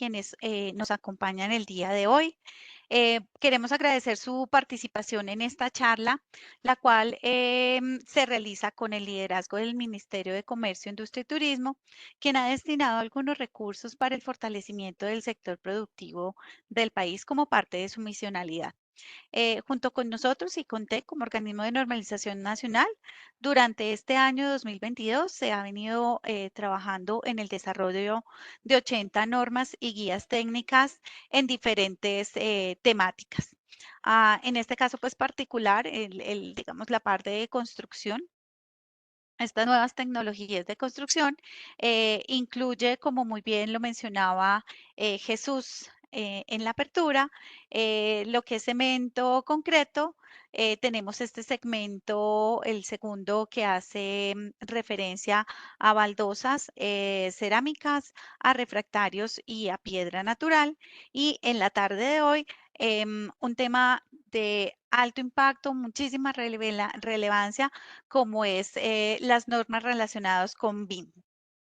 quienes nos acompañan el día de hoy. Queremos agradecer su participación en esta charla, la cual se realiza con el liderazgo del Ministerio de Comercio, Industria y Turismo, quien ha destinado algunos recursos para el fortalecimiento del sector productivo del país como parte de su misionalidad. Junto con nosotros y con TEC como organismo de normalización nacional, durante este año 2022 se ha venido trabajando en el desarrollo de 80 normas y guías técnicas en diferentes temáticas. En este caso, pues particular, digamos, la parte de construcción. Estas nuevas tecnologías de construcción incluye, como muy bien lo mencionaba Jesús en la apertura, lo que es cemento concreto. Tenemos este segmento, el segundo, que hace referencia a baldosas, cerámicas, a refractarios y a piedra natural. Y en la tarde de hoy, un tema de alto impacto, muchísima relevancia, como es las normas relacionadas con BIM.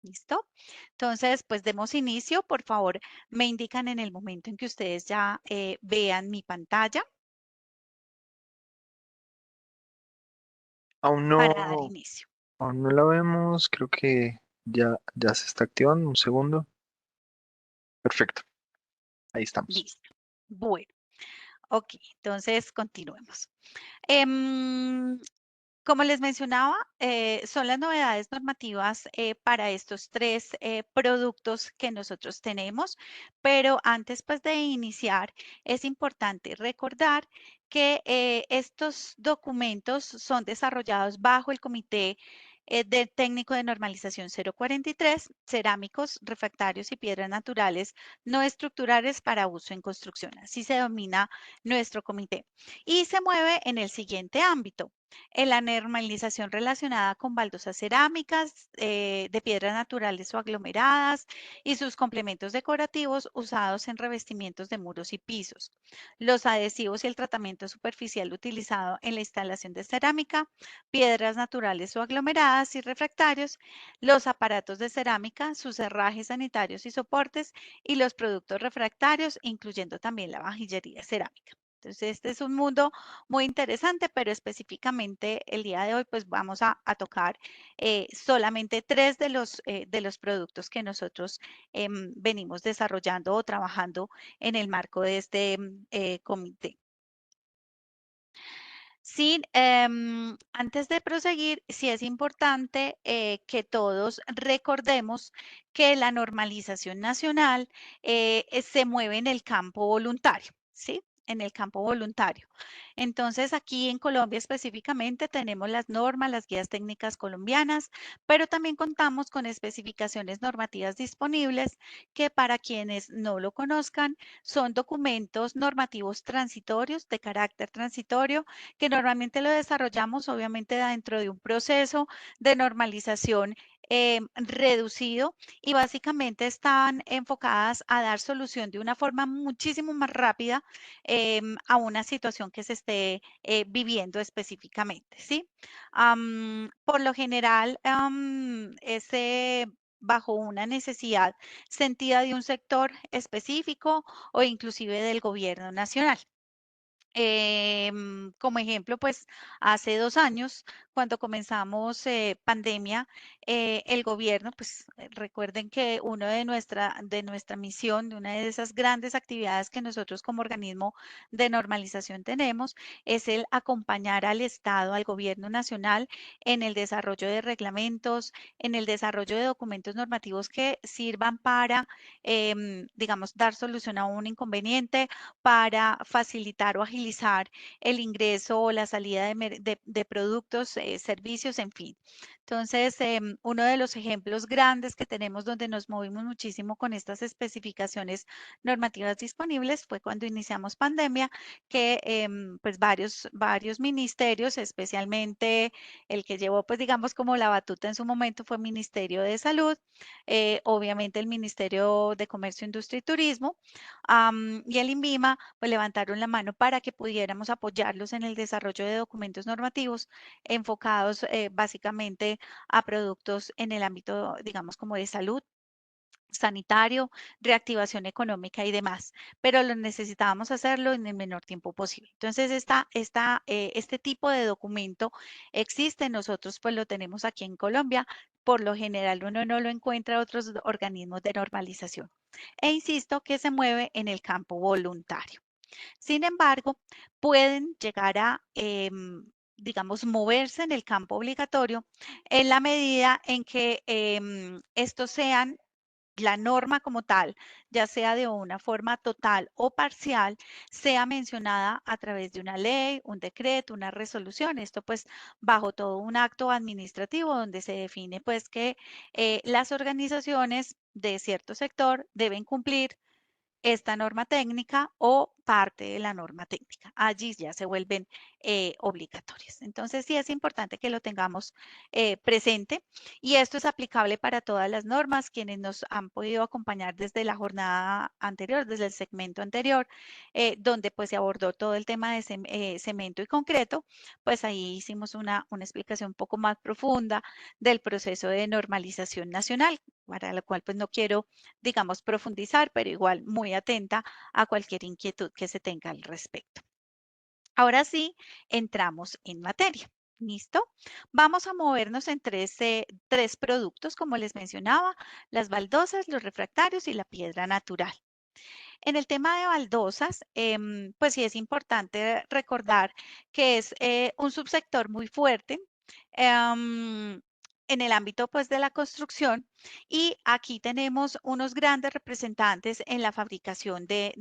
¿Listo? Entonces, pues demos inicio. Por favor, me indican en el momento en que ustedes ya vean mi pantalla Aún para dar no, inicio. aún no la vemos, creo que ya se está activando, un segundo. Perfecto, ahí estamos. Listo. Bueno, ok, entonces continuemos. Em, Como les mencionaba, son las novedades normativas para estos tres productos que nosotros tenemos, pero antes pues de iniciar es importante recordar que estos documentos son desarrollados bajo el Comité de Técnico de Normalización 043, cerámicos, refractarios y piedras naturales no estructurales para uso en construcción. Así se denomina nuestro comité. Y se mueve en el siguiente ámbito en la normalización relacionada con baldosas cerámicas de piedras naturales o aglomeradas y sus complementos decorativos usados en revestimientos de muros y pisos, los adhesivos y el tratamiento superficial utilizado en la instalación de cerámica, piedras naturales o aglomeradas y refractarios, los aparatos de cerámica, sus herrajes sanitarios y soportes y los productos refractarios, incluyendo también la vajillería cerámica. Entonces, este es un mundo muy interesante, pero específicamente el día de hoy, pues vamos a tocar solamente tres de los productos que nosotros venimos desarrollando o trabajando en el marco de este comité. Sí, antes de proseguir, sí es importante que todos recordemos que la normalización nacional se mueve en el campo voluntario, ¿sí? En el campo voluntario. Entonces, aquí en Colombia específicamente tenemos las normas, las guías técnicas colombianas, pero también contamos con especificaciones normativas disponibles que para quienes no lo conozcan son documentos normativos transitorios de carácter transitorio que normalmente lo desarrollamos obviamente dentro de un proceso de normalización reducido y básicamente están enfocadas a dar solución de una forma muchísimo más rápida a una situación que se esté viviendo específicamente, ¿sí? Por lo general, ese bajo una necesidad sentida de un sector específico o inclusive del gobierno nacional. Como ejemplo, pues hace 2 años, cuando comenzamos pandemia, el gobierno, pues recuerden que uno de nuestra misión, de una de esas grandes actividades que nosotros como organismo de normalización tenemos, es el acompañar al Estado, al gobierno nacional, en el desarrollo de reglamentos, en el desarrollo de documentos normativos que sirvan para, digamos, dar solución a un inconveniente para facilitar o agilizar el ingreso o la salida de productos, servicios, en fin. Entonces, uno de los ejemplos grandes que tenemos donde nos movimos muchísimo con estas especificaciones normativas disponibles fue cuando iniciamos pandemia, que pues varios ministerios, especialmente el que llevó pues digamos como la batuta en su momento fue Ministerio de Salud, obviamente el Ministerio de Comercio, Industria y Turismo, y el INVIMA, pues levantaron la mano para que pudiéramos apoyarlos en el desarrollo de documentos normativos enfocados básicamente a productos en el ámbito, digamos, como de salud sanitario, reactivación económica y demás, pero lo necesitábamos hacerlo en el menor tiempo posible. Entonces, este tipo de documento existe, nosotros pues lo tenemos aquí en Colombia, por lo general uno no lo encuentra en otros organismos de normalización. E insisto que se mueve en el campo voluntario. Sin embargo, pueden llegar a, digamos, moverse en el campo obligatorio en la medida en que estos sean la norma como tal, ya sea de una forma total o parcial, sea mencionada a través de una ley, un decreto, una resolución. Esto pues bajo todo un acto administrativo donde se define pues que las organizaciones de cierto sector deben cumplir esta norma técnica o parte de la norma técnica. Allí ya se vuelven obligatorias. Entonces, sí es importante que lo tengamos presente y esto es aplicable para todas las normas. Quienes nos han podido acompañar desde la jornada anterior, desde el segmento anterior, donde pues se abordó todo el tema de cemento y concreto, pues ahí hicimos una explicación un poco más profunda del proceso de normalización nacional, para lo cual pues no quiero digamos, profundizar, pero igual muy atenta a cualquier inquietud que se tenga al respecto. Ahora sí, entramos en materia. ¿Listo? Vamos a movernos en tres productos, como les mencionaba, las baldosas, los refractarios y la piedra natural. En el tema de baldosas, pues sí es importante recordar que es un subsector muy fuerte en el ámbito pues de la construcción y aquí tenemos unos grandes representantes en la fabricación de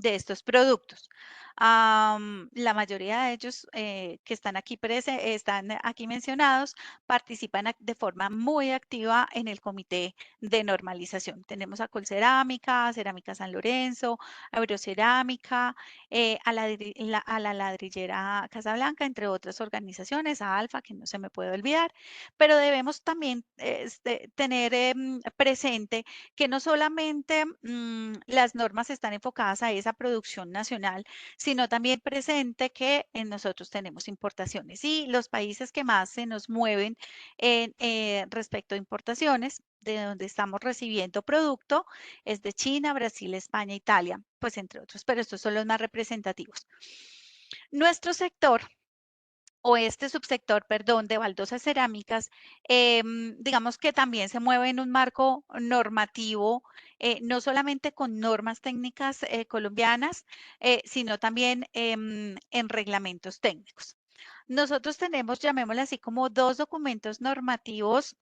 estos productos. La mayoría de ellos que están aquí mencionados participan de forma muy activa en el comité de normalización. Tenemos a Colcerámica, Cerámica San Lorenzo, Eurocerámica, a la ladrillera Casablanca, entre otras organizaciones, a Alfa, que no se me puede olvidar, pero debemos también tener presente que no solamente las normas están enfocadas a esa producción nacional, sino también presente que nosotros tenemos importaciones y los países que más se nos mueven respecto a importaciones, de donde estamos recibiendo producto, es de China, Brasil, España, Italia, pues entre otros, pero estos son los más representativos. Nuestro sector o este subsector, perdón, de baldosas cerámicas, digamos que también se mueve en un marco normativo, no solamente con normas técnicas colombianas, sino también en reglamentos técnicos. Nosotros tenemos, llamémoslo así, como dos documentos normativos.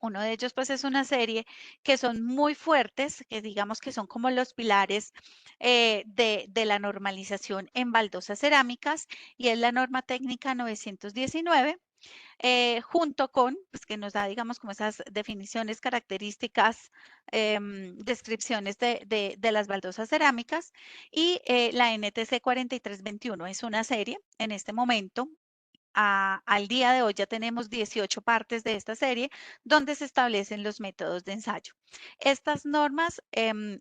Uno de ellos, pues, es una serie que son muy fuertes, que digamos que son como los pilares de la normalización en baldosas cerámicas, y es la norma técnica 919, junto con, pues, que nos da, digamos, como esas definiciones, características, descripciones de las baldosas cerámicas, y la NTC 4321 es una serie en este momento. Al día de hoy ya tenemos 18 partes de esta serie donde se establecen los métodos de ensayo. Estas normas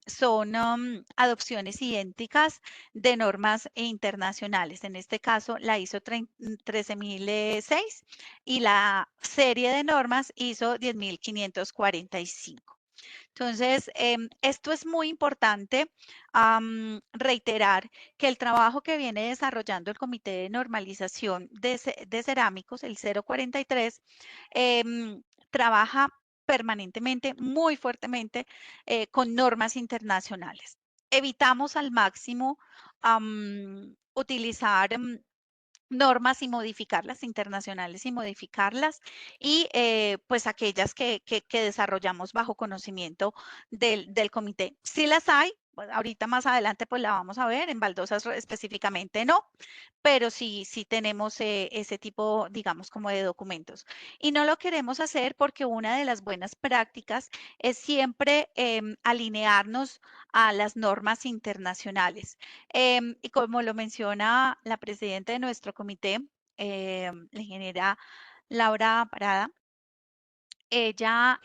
son adopciones idénticas de normas internacionales. En este caso, la ISO 13006 y la serie de normas ISO 10545. Entonces, esto es muy importante reiterar que el trabajo que viene desarrollando el Comité de Normalización de Cerámicos, el 043, trabaja permanentemente, muy fuertemente, con normas internacionales. Evitamos al máximo utilizar normas y modificarlas, internacionales y modificarlas, y pues aquellas que desarrollamos bajo conocimiento del comité. Sí las hay, pues, ahorita más adelante pues la vamos a ver, en baldosas específicamente no, pero sí tenemos ese tipo, digamos, como de documentos. Y no lo queremos hacer porque una de las buenas prácticas es siempre alinearnos a las normas internacionales. Y como lo menciona la presidenta de nuestro comité, la ingeniera Laura Parada, ella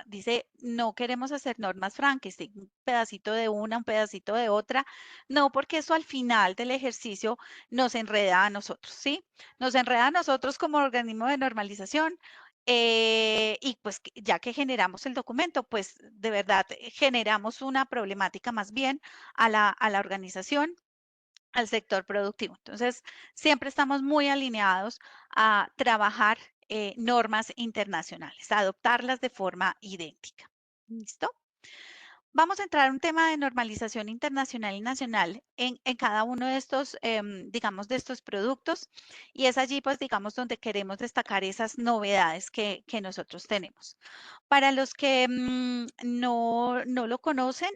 dice, no queremos hacer normas Frankenstein, un pedacito de una, un pedacito de otra, no, porque eso al final del ejercicio nos enreda a nosotros, ¿sí? Nos enreda a nosotros como organismo de normalización Y pues ya que generamos el documento, pues de verdad generamos una problemática más bien a la organización, al sector productivo. Entonces, siempre estamos muy alineados a trabajar normas internacionales, a adoptarlas de forma idéntica. ¿Listo? Vamos a entrar a un tema de normalización internacional y nacional en cada uno de estos, digamos, de estos productos. Y es allí, pues, digamos, donde queremos destacar esas novedades que nosotros tenemos. Para los que no lo conocen,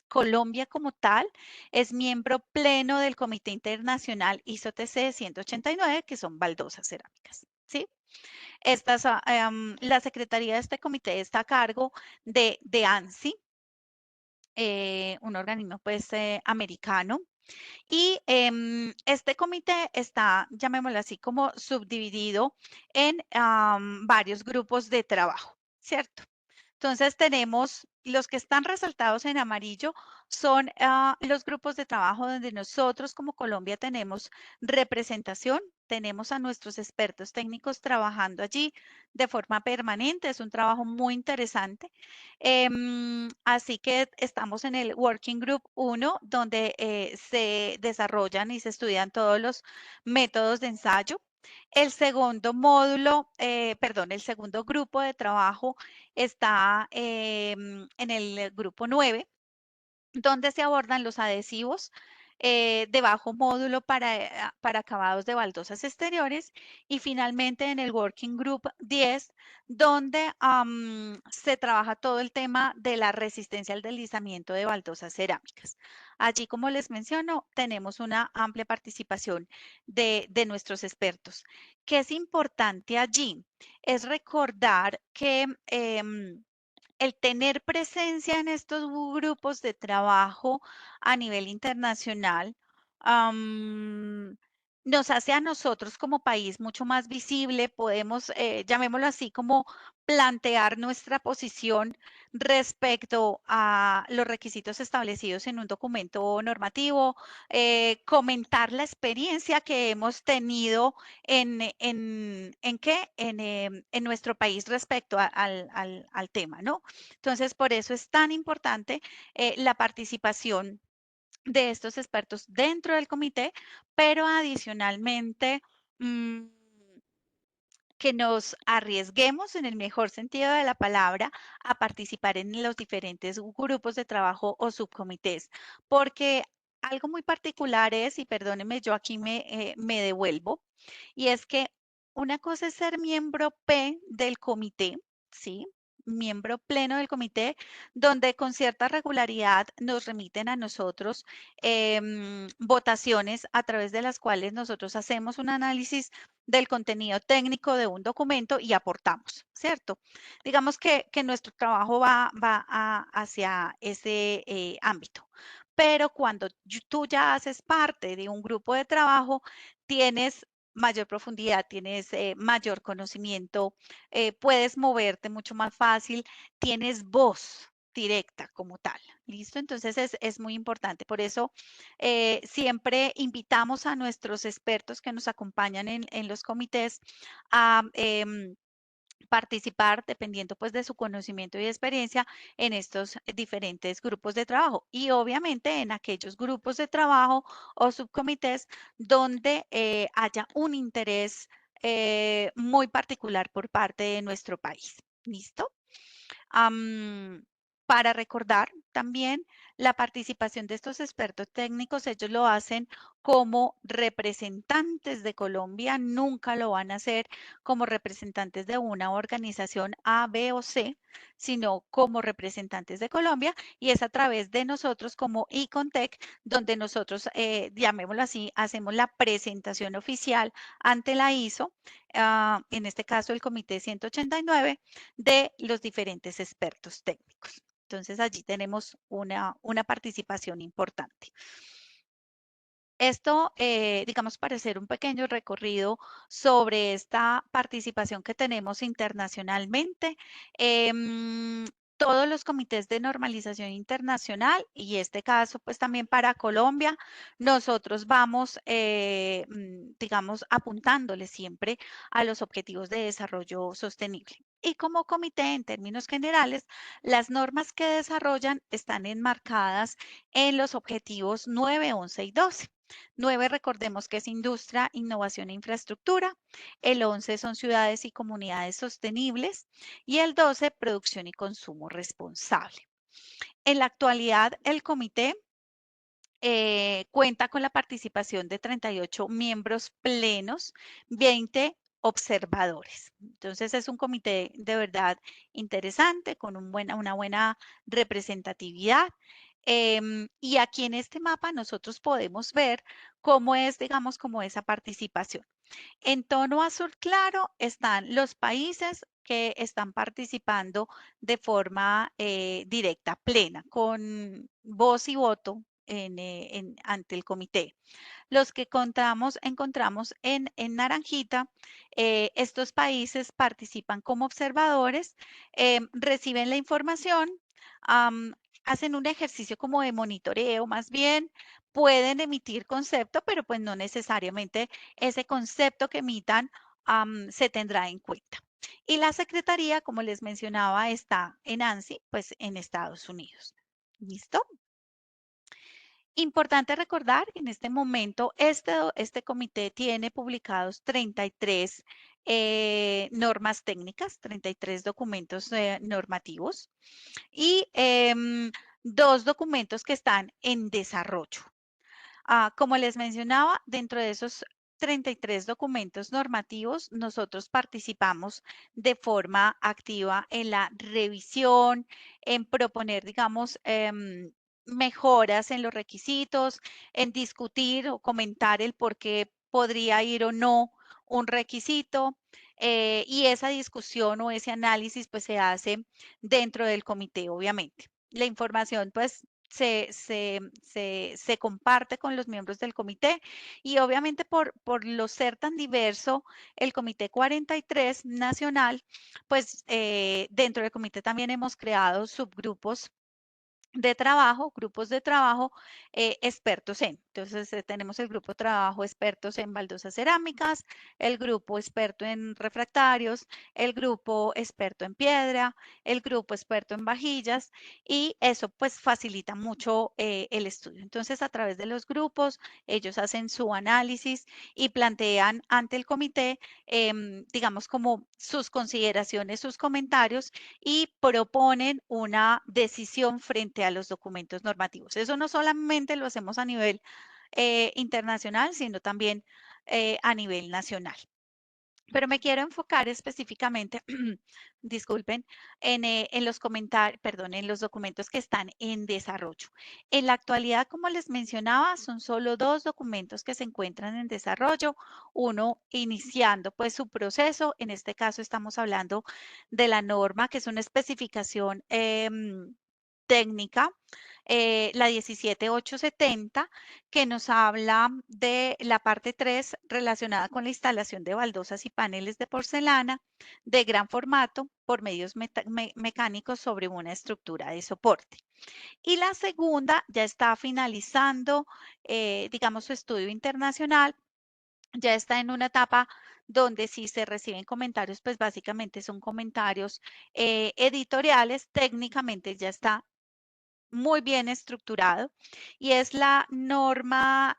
Colombia como tal es miembro pleno del Comité Internacional ISO-TC 189, que son baldosas cerámicas. ¿Sí? La secretaría de este comité está a cargo de ANSI, un organismo pues americano. Y este comité está, llamémoslo así, como subdividido en varios grupos de trabajo, ¿cierto? Entonces tenemos los que están resaltados en amarillo son los grupos de trabajo donde nosotros como Colombia tenemos representación, tenemos a nuestros expertos técnicos trabajando allí de forma permanente, es un trabajo muy interesante. Así que estamos en el Working Group 1, donde se desarrollan y se estudian todos los métodos de ensayo. El segundo módulo, perdón, el segundo grupo de trabajo está en el grupo 9, donde se abordan los adhesivos de bajo módulo para acabados de baldosas exteriores y finalmente en el Working Group 10, donde se trabaja todo el tema de la resistencia al deslizamiento de baldosas cerámicas. Allí, como les menciono, tenemos una amplia participación de nuestros expertos. ¿Qué es importante allí? Es recordar que el tener presencia en estos grupos de trabajo a nivel internacional am, nos hace a nosotros como país mucho más visible, podemos, llamémoslo así, como plantear nuestra posición respecto a los requisitos establecidos en un documento normativo, comentar la experiencia que hemos tenido ¿en qué? En nuestro país respecto al tema, ¿no? Entonces, por eso es tan importante la participación de estos expertos dentro del comité, pero adicionalmente mm, que nos arriesguemos en el mejor sentido de la palabra a participar en los diferentes grupos de trabajo o subcomités, porque algo muy particular es, y perdónenme, yo aquí me devuelvo, y es que una cosa es ser miembro P del comité, ¿sí? Miembro pleno del comité, donde con cierta regularidad nos remiten a nosotros votaciones a través de las cuales nosotros hacemos un análisis del contenido técnico de un documento y aportamos, ¿cierto? Digamos que nuestro trabajo hacia ese ámbito. Pero cuando tú ya haces parte de un grupo de trabajo, tienes mayor profundidad, tienes mayor conocimiento, puedes moverte mucho más fácil, tienes voz directa como tal. ¿Listo? Entonces es muy importante. Por eso siempre invitamos a nuestros expertos que nos acompañan en los comités a participar, dependiendo pues de su conocimiento y experiencia, en estos diferentes grupos de trabajo y obviamente en aquellos grupos de trabajo o subcomités donde haya un interés muy particular por parte de nuestro país. ¿Listo? Am, para recordar también la participación de estos expertos técnicos, ellos lo hacen como representantes de Colombia, nunca lo van a hacer como representantes de una organización A, B o C, sino como representantes de Colombia y es a través de nosotros como Icontec, donde nosotros, llamémoslo así, hacemos la presentación oficial ante la ISO, en este caso el Comité 189 de los diferentes expertos técnicos. Entonces allí tenemos una participación importante. Esto, digamos, para hacer un pequeño recorrido sobre esta participación que tenemos internacionalmente. todos los comités de normalización internacional y este caso pues también para Colombia, nosotros vamos, digamos, apuntándole siempre a los objetivos de desarrollo sostenible. Y como comité, en términos generales, las normas que desarrollan están enmarcadas en los objetivos 9, 11 y 12. 9, recordemos que es industria, innovación e infraestructura. El 11 son ciudades y comunidades sostenibles y el 12, producción y consumo responsable. En la actualidad, el comité cuenta con la participación de 38 miembros plenos, 20 observadores. Entonces es un comité de verdad interesante, con una buena representatividad. Y aquí en este mapa nosotros podemos ver cómo es, digamos, como esa participación. En tono azul claro están los países que están participando de forma directa, plena, con voz y voto ante el comité. Los que encontramos en naranjita, estos países participan como observadores, reciben la información, am, hacen un ejercicio como de monitoreo más bien, pueden emitir concepto, pero pues no necesariamente ese concepto que emitan se tendrá en cuenta. Y la secretaría, como les mencionaba, está en ANSI, pues en Estados Unidos. ¿Listo? Importante recordar que en este momento este comité tiene publicados 33 normas técnicas, 33 documentos normativos y 2 documentos que están en desarrollo. Como les mencionaba, dentro de esos 33 documentos normativos, nosotros participamos de forma activa en la revisión, en proponer, digamos, mejoras en los requisitos, en discutir o comentar el por qué podría ir o no un requisito. Y esa discusión o ese análisis pues se hace dentro del comité, obviamente. La información pues se comparte con los miembros del comité y obviamente por lo ser tan diverso, el comité 43 nacional, pues dentro del comité también hemos creado subgrupos de trabajo, grupos de trabajo expertos en. Entonces, tenemos el grupo de trabajo expertos en baldosas cerámicas, el grupo experto en refractarios, el grupo experto en piedra, el grupo experto en vajillas y eso pues facilita mucho el estudio. Entonces, a través de los grupos, ellos hacen su análisis y plantean ante el comité, digamos, como sus consideraciones, sus comentarios y proponen una decisión frente a los documentos normativos. Eso no solamente lo hacemos a nivel internacional, sino también a nivel nacional. Pero me quiero enfocar específicamente, disculpen, en los comentarios, perdón, en los documentos que están en desarrollo. En la actualidad, como les mencionaba, son solo 2 documentos que se encuentran en desarrollo. Uno iniciando pues su proceso. En este caso estamos hablando de la norma, que es una especificación técnica, la 17870, que nos habla de la parte 3 relacionada con la instalación de baldosas y paneles de porcelana de gran formato por medios mecánicos sobre una estructura de soporte. Y la segunda ya está finalizando, digamos, su estudio internacional, ya está en una etapa donde si se reciben comentarios, pues básicamente son comentarios editoriales, técnicamente ya está muy bien estructurado y es la norma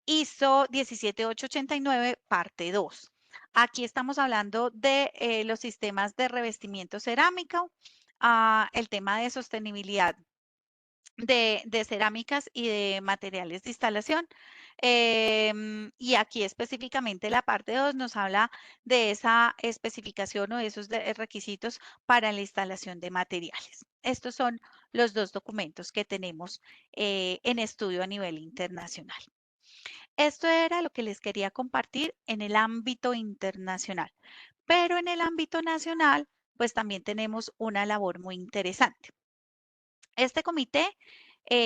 ISO 17889, parte 2. Aquí estamos hablando de los sistemas de revestimiento cerámico, el tema de sostenibilidad de cerámicas y de materiales de instalación. Y aquí específicamente la parte 2 nos habla de esa especificación o de esos requisitos para la instalación de materiales. Estos son los 2 documentos que tenemos en estudio a nivel internacional. Esto era lo que les quería compartir en el ámbito internacional, pero en el ámbito nacional, pues también tenemos una labor muy interesante. Este comité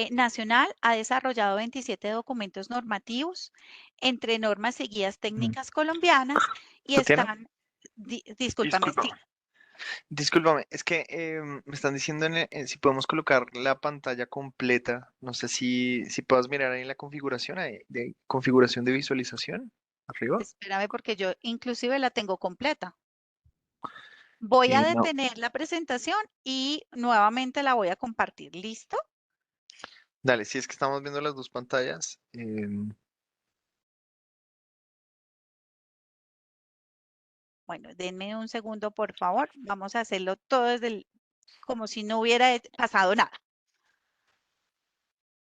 nacional ha desarrollado 27 documentos normativos entre normas y guías Mm. técnicas colombianas y Tatiana, están, discúlpame, sí, disculpa. Discúlpame, es que me están diciendo si podemos colocar la pantalla completa. No sé si puedas mirar ahí en la configuración, ahí, de configuración de visualización, arriba. Espérame porque yo inclusive la tengo completa. Voy a No, detener la presentación y nuevamente la voy a compartir. ¿Listo? dale, si es que estamos viendo las dos pantallas. Bueno, denme un segundo, por favor. Vamos a hacerlo todo como si no hubiera pasado nada.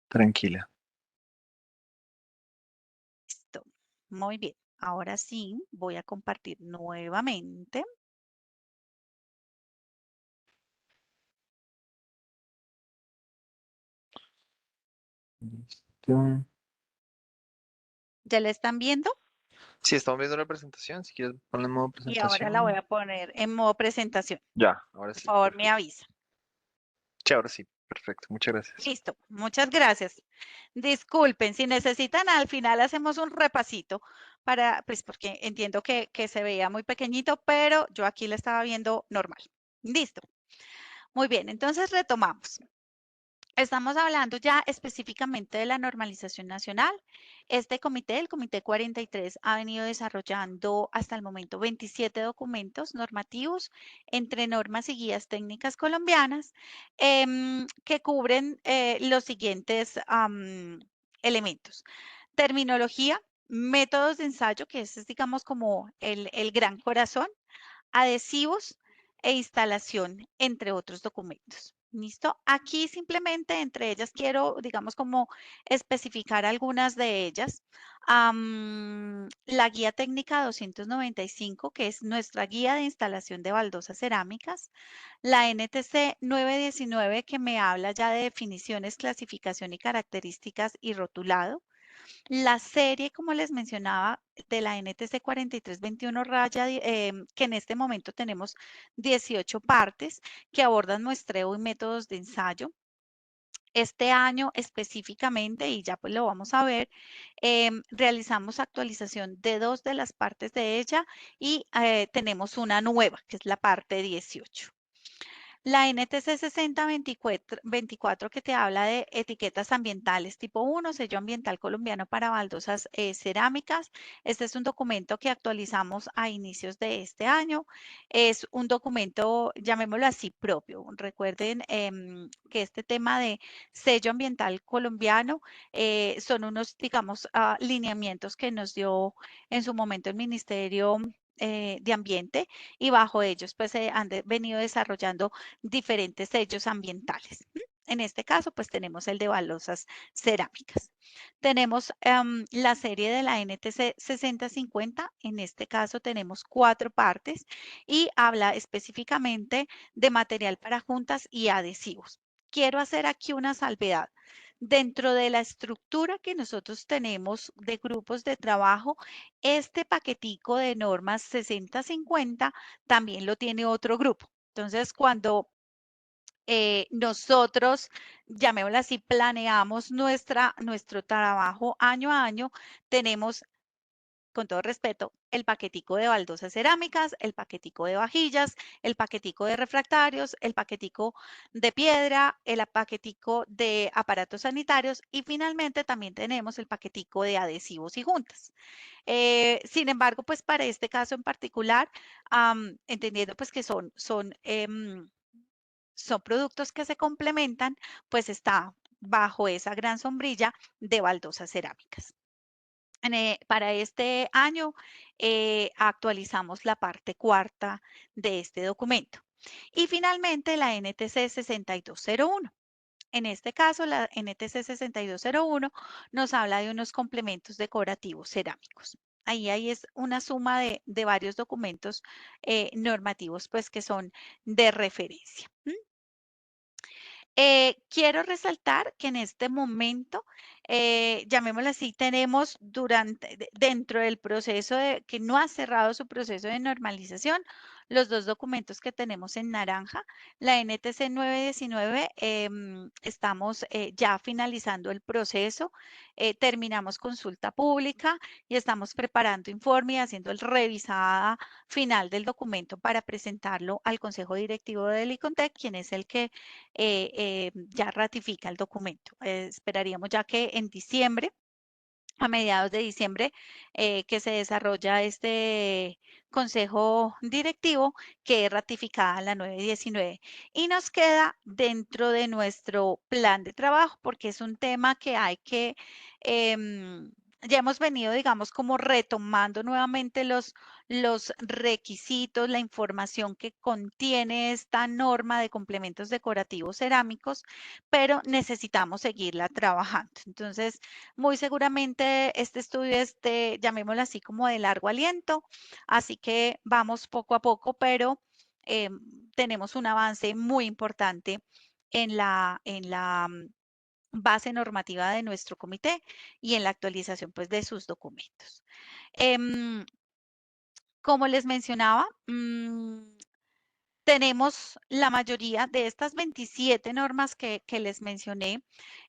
Tranquila. Listo. Muy bien. Ahora sí, voy a compartir nuevamente. Listo. ¿Ya la están viendo? Sí, estamos viendo la presentación. Si quieres poner en modo Y ahora la voy presentación. a poner en modo presentación. Ya, ahora Por sí, favor, me perfecto. avisa. Sí, ahora sí, perfecto. Muchas gracias. Listo. Muchas gracias. Disculpen, si necesitan, al final hacemos un repasito pues porque entiendo que se veía muy pequeñito, pero yo aquí la estaba viendo normal. Listo. Muy bien, entonces retomamos. Estamos hablando ya específicamente de la normalización nacional. Este comité, el Comité 43, ha venido desarrollando hasta el momento 27 documentos normativos entre normas y guías técnicas colombianas que cubren los siguientes elementos. Terminología, métodos de ensayo, que ese es, digamos, como el gran corazón, adhesivos e instalación, entre otros documentos. ¿Listo? Aquí simplemente entre ellas quiero, digamos, como especificar algunas de ellas. La guía técnica 295, que es nuestra guía de instalación de baldosas cerámicas. La NTC 919, que me habla ya de definiciones, clasificación y características y rotulado. La serie, como les mencionaba, de la NTC 4321 raya, que en este momento tenemos 18 partes que abordan muestreo y métodos de ensayo. Este año específicamente, y ya pues lo vamos a ver, realizamos actualización de 2 de las partes de ella y tenemos una nueva, que es la parte 18. La NTC 6024 que te habla de etiquetas ambientales tipo 1, sello ambiental colombiano para baldosas cerámicas. Este es un documento que actualizamos a inicios de este año. Es un documento, llamémoslo así, propio. Recuerden que este tema de sello ambiental colombiano son unos, digamos, lineamientos que nos dio en su momento el Ministerio de Ambiente y bajo ellos pues se han venido desarrollando diferentes sellos ambientales. En este caso, pues tenemos el de baldosas cerámicas. Tenemos la serie de la NTC 6050. En este caso tenemos 4 partes y habla específicamente de material para juntas y adhesivos. Quiero hacer aquí una salvedad. Dentro de la estructura que nosotros tenemos de grupos de trabajo, este paquetico de normas 6050 también lo tiene otro grupo. Entonces, cuando nosotros, llamémoslo así, planeamos nuestro trabajo año a año, tenemos, con todo respeto, el paquetico de baldosas cerámicas, el paquetico de vajillas, el paquetico de refractarios, el paquetico de piedra, el paquetico de aparatos sanitarios y finalmente también tenemos el paquetico de adhesivos y juntas. Sin embargo, pues para este caso en particular, entendiendo pues que son productos que se complementan, pues está bajo esa gran sombrilla de baldosas cerámicas. Para este año actualizamos la parte cuarta de este documento. Y finalmente la NTC 6201. En este caso, la NTC 6201 nos habla de unos complementos decorativos cerámicos. Ahí es una suma de varios documentos normativos pues que son de referencia. Quiero resaltar que en este momento, llamémoslo así, tenemos dentro del proceso que no ha cerrado su proceso de normalización, los dos documentos que tenemos en naranja. La NTC 919, estamos ya finalizando el proceso, terminamos consulta pública y estamos preparando informe y haciendo el revisada final del documento para presentarlo al Consejo Directivo del ICONTEC, quien es el que ya ratifica el documento. Esperaríamos ya que en diciembre, a mediados de diciembre, que se desarrolla este consejo directivo, que es ratificada la 919. Y nos queda dentro de nuestro plan de trabajo, porque es un tema que hay que, ya hemos venido, digamos, como retomando nuevamente los requisitos, la información que contiene esta norma de complementos decorativos cerámicos, pero necesitamos seguirla trabajando. Entonces, muy seguramente este estudio es de, llamémoslo así, como de largo aliento, así que vamos poco a poco, pero tenemos un avance muy importante en la base normativa de nuestro comité y en la actualización pues de sus documentos. Em, como les mencionaba, tenemos la mayoría de estas 27 normas que les mencioné,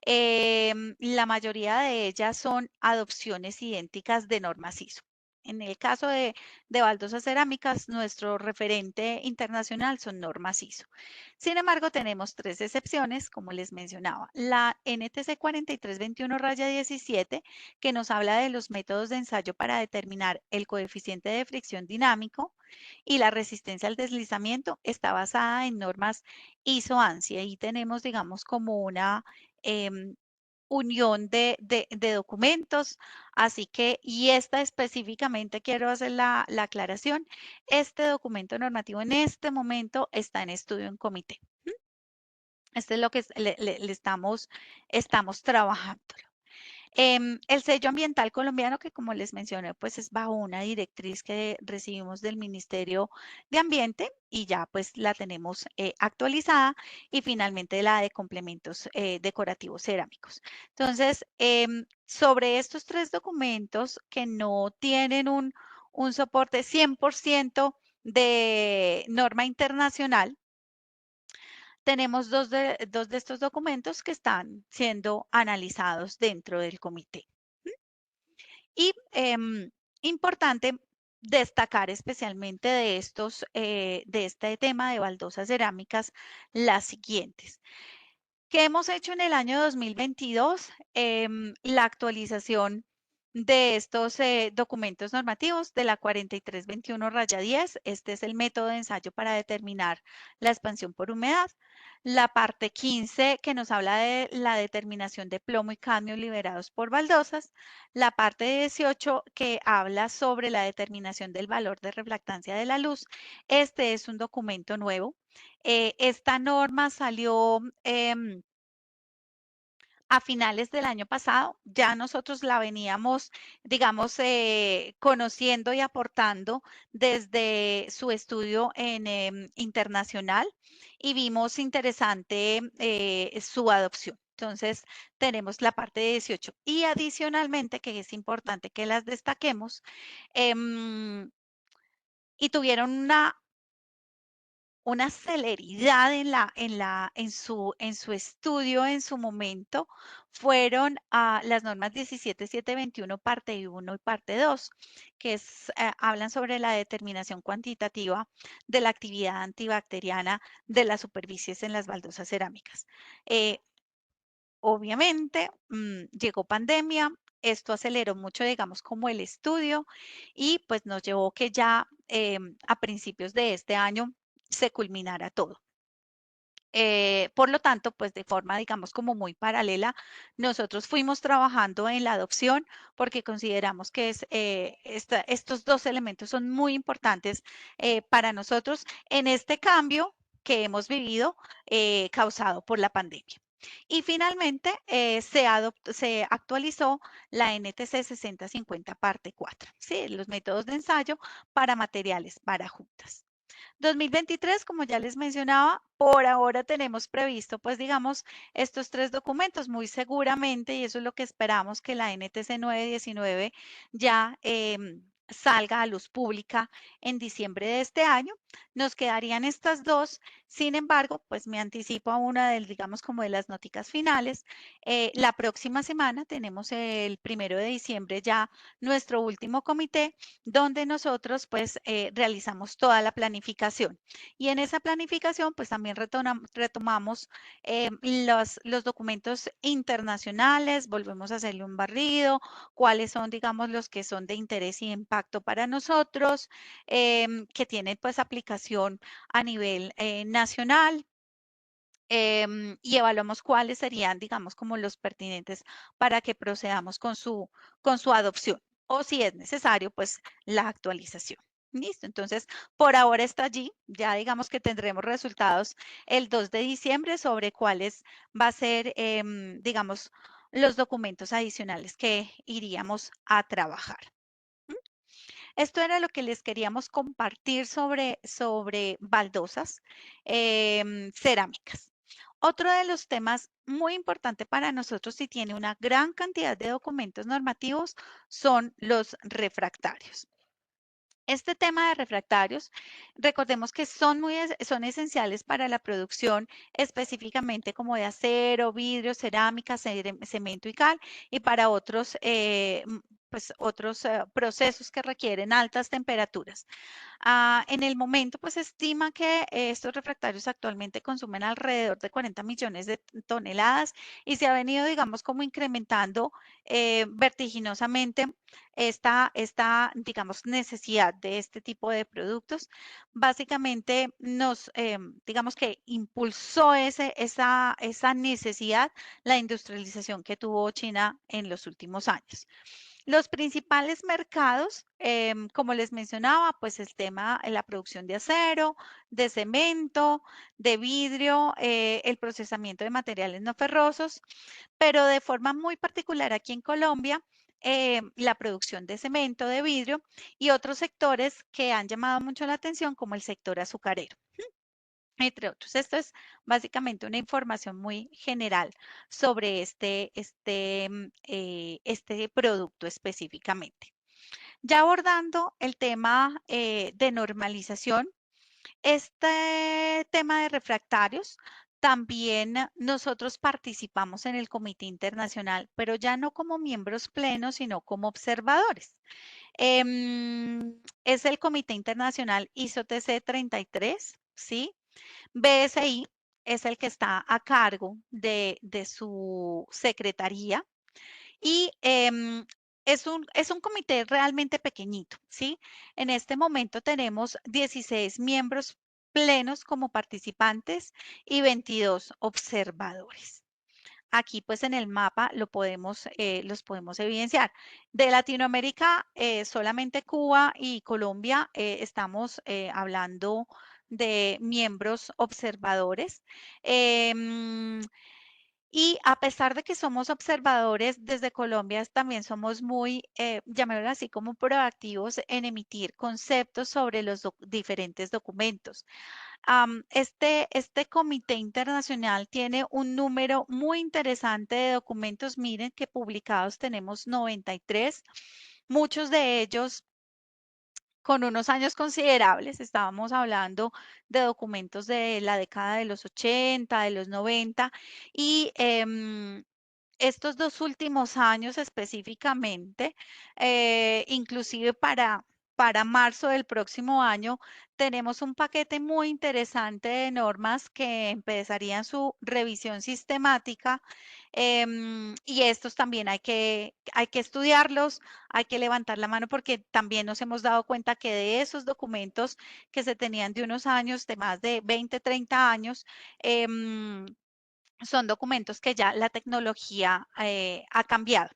la mayoría de ellas son adopciones idénticas de normas ISO. En el caso de baldosas cerámicas, nuestro referente internacional son normas ISO. Sin embargo, tenemos tres excepciones, como les mencionaba. La NTC 4321-17, que nos habla de los métodos de ensayo para determinar el coeficiente de fricción dinámico, y la resistencia al deslizamiento está basada en normas ISO-ANSI. Ahí tenemos, digamos, como una unión de documentos. Así que, y esta específicamente quiero hacer la aclaración, este documento normativo en este momento está en estudio en comité. Este es lo que le estamos trabajando. El sello ambiental colombiano, que como les mencioné, pues es bajo una directriz que recibimos del Ministerio de Ambiente y ya pues la tenemos actualizada, y finalmente la de complementos decorativos cerámicos. Entonces, sobre estos tres documentos que no tienen un soporte 100% de norma internacional, tenemos dos de estos documentos que están siendo analizados dentro del comité. Y importante destacar especialmente de este tema de baldosas cerámicas, las siguientes. ¿Qué hemos hecho en el año 2022? La actualización de estos documentos normativos de la 4321-10. Este es el método de ensayo para determinar la expansión por humedad. La parte 15, que nos habla de la determinación de plomo y cadmio liberados por baldosas. La parte 18, que habla sobre la determinación del valor de refractancia de la luz. Este es un documento nuevo. Esta norma salió a finales del año pasado. Ya nosotros la veníamos, digamos, conociendo y aportando desde su estudio en internacional, y vimos interesante su adopción. Entonces, tenemos la parte de 18 y adicionalmente, que es importante que las destaquemos, y tuvieron una celeridad en su estudio en su momento, fueron las normas 17721 parte 1 y parte 2, que hablan sobre la determinación cuantitativa de la actividad antibacteriana de las superficies en las baldosas cerámicas. Obviamente, llegó pandemia, esto aceleró mucho, digamos, como el estudio, y pues nos llevó que ya a principios de este año se culminara todo. Por lo tanto, pues de forma, digamos, como muy paralela, nosotros fuimos trabajando en la adopción, porque consideramos que estos dos elementos son muy importantes para nosotros en este cambio que hemos vivido causado por la pandemia. Y finalmente se actualizó la NTC 6050 parte 4, ¿sí? Los métodos de ensayo para materiales para juntas. 2023, como ya les mencionaba, por ahora tenemos previsto, pues digamos, estos tres documentos muy seguramente, y eso es lo que esperamos, que la NTC 919 ya salga a luz pública en diciembre de este año. Nos quedarían estas dos. Sin embargo, pues me anticipo a una de, digamos, como de las nóticas finales. La próxima semana tenemos el 1 de diciembre ya nuestro último comité, donde nosotros pues realizamos toda la planificación. Y en esa planificación pues también retomamos los documentos internacionales, volvemos a hacerle un barrido, cuáles son, digamos, los que son de interés y impacto para nosotros, que tienen pues aplicación a nivel nacional. Y evaluamos cuáles serían, digamos, como los pertinentes para que procedamos con su adopción. O si es necesario, pues la actualización. Listo, entonces por ahora está allí, ya digamos que tendremos resultados el 2 de diciembre sobre cuáles va a ser, digamos, los documentos adicionales que iríamos a trabajar. ¿Mm? Esto era lo que les queríamos compartir sobre baldosas cerámicas. Otro de los temas muy importante para nosotros y tiene una gran cantidad de documentos normativos son los refractarios. Este tema de refractarios, recordemos que son esenciales para la producción específicamente como de acero, vidrio, cerámica, cemento y cal, y para otros, pues, otros procesos que requieren altas temperaturas. En el momento, pues se estima que estos refractarios actualmente consumen alrededor de 40 millones de toneladas y se ha venido, digamos, como incrementando vertiginosamente digamos, necesidad de este tipo de productos. Básicamente digamos que impulsó esa necesidad, la industrialización que tuvo China en los últimos años. Los principales mercados, como les mencionaba, pues el tema, la producción de acero, de cemento, de vidrio, el procesamiento de materiales no ferrosos, pero de forma muy particular aquí en Colombia, la producción de cemento, de vidrio y otros sectores que han llamado mucho la atención, como el sector azucarero, entre otros. Esto es básicamente una información muy general sobre este producto específicamente. Ya abordando el tema de normalización, este tema de refractarios, también nosotros participamos en el Comité Internacional, pero ya no como miembros plenos, sino como observadores. Es el Comité Internacional ISO-TC 33, ¿sí? BSI es el que está a cargo de su secretaría y es un comité realmente pequeñito, ¿sí? En este momento tenemos 16 miembros plenos como participantes y 22 observadores. Aquí pues en el mapa los podemos evidenciar. De Latinoamérica, solamente Cuba y Colombia estamos hablando de miembros observadores. Em, y a pesar de que somos observadores desde Colombia, también somos muy, llamémoslo así, como proactivos en emitir conceptos sobre los diferentes documentos. Este comité internacional tiene un número muy interesante de documentos. Miren que publicados tenemos 93, muchos de ellos con unos años considerables. Estábamos hablando de documentos de la década de los 80, de los 90 y estos 2 últimos años específicamente, inclusive para marzo del próximo año, tenemos un paquete muy interesante de normas que empezarían su revisión sistemática, y estos también hay que estudiarlos, hay que levantar la mano porque también nos hemos dado cuenta que de esos documentos que se tenían de unos años, de más de 20, 30 años, son documentos que ya la tecnología ha cambiado.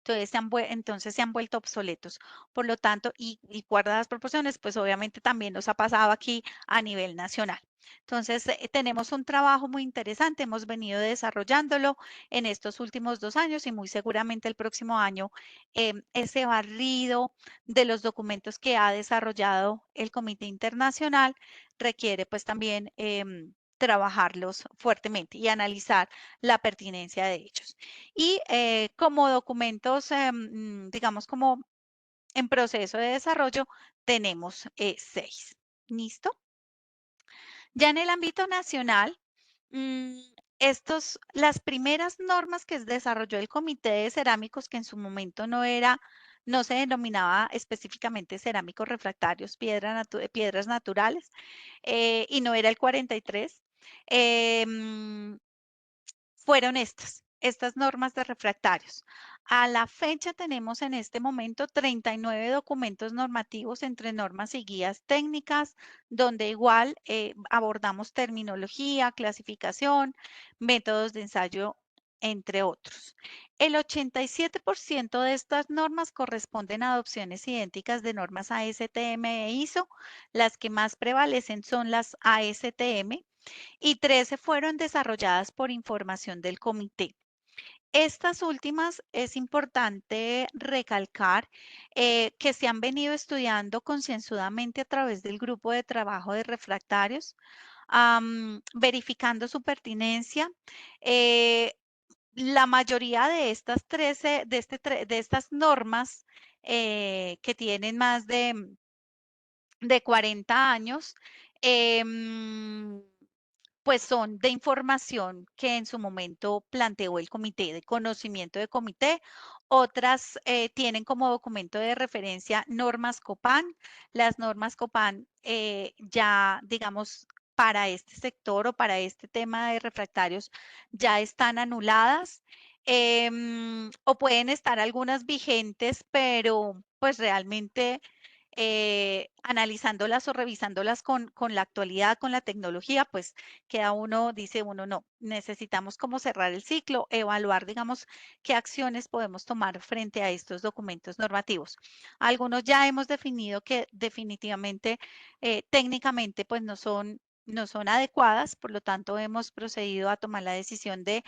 Entonces se han vuelto obsoletos. Por lo tanto, y guardadas proporciones, pues obviamente también nos ha pasado aquí a nivel nacional. Entonces, tenemos un trabajo muy interesante, hemos venido desarrollándolo en estos últimos 2 años y muy seguramente el próximo año ese barrido de los documentos que ha desarrollado el Comité Internacional requiere pues también trabajarlos fuertemente y analizar la pertinencia de ellos. Y como documentos, digamos, como en proceso de desarrollo tenemos 6. ¿Listo? Ya en el ámbito nacional, mm, las primeras normas que desarrolló el Comité de Cerámicos, que en su momento no se denominaba específicamente cerámicos refractarios, piedras naturales, y no era el 43, fueron estas normas de refractarios. A la fecha tenemos en este momento 39 documentos normativos entre normas y guías técnicas, donde igual abordamos terminología, clasificación, métodos de ensayo, entre otros. El 87% de estas normas corresponden a adopciones idénticas de normas ASTM e ISO. Las que más prevalecen son las ASTM, y 13 fueron desarrolladas por información del comité. Estas últimas es importante recalcar que se han venido estudiando concienzudamente a través del grupo de trabajo de refractarios, verificando su pertinencia. La mayoría de estas 13, de estas normas que tienen más de 40 años, pues son de información que en su momento planteó el comité, de conocimiento de comité. Otras tienen como documento de referencia normas COPAN. Las normas COPAN ya, digamos, para este sector o para este tema de refractarios ya están anuladas, o pueden estar algunas vigentes, pero pues realmente analizándolas o revisándolas con la actualidad, con la tecnología, pues queda uno, dice uno, no, necesitamos como cerrar el ciclo, evaluar, digamos, qué acciones podemos tomar frente a estos documentos normativos. Algunos ya hemos definido que definitivamente, técnicamente, pues no son adecuadas, por lo tanto hemos procedido a tomar la decisión de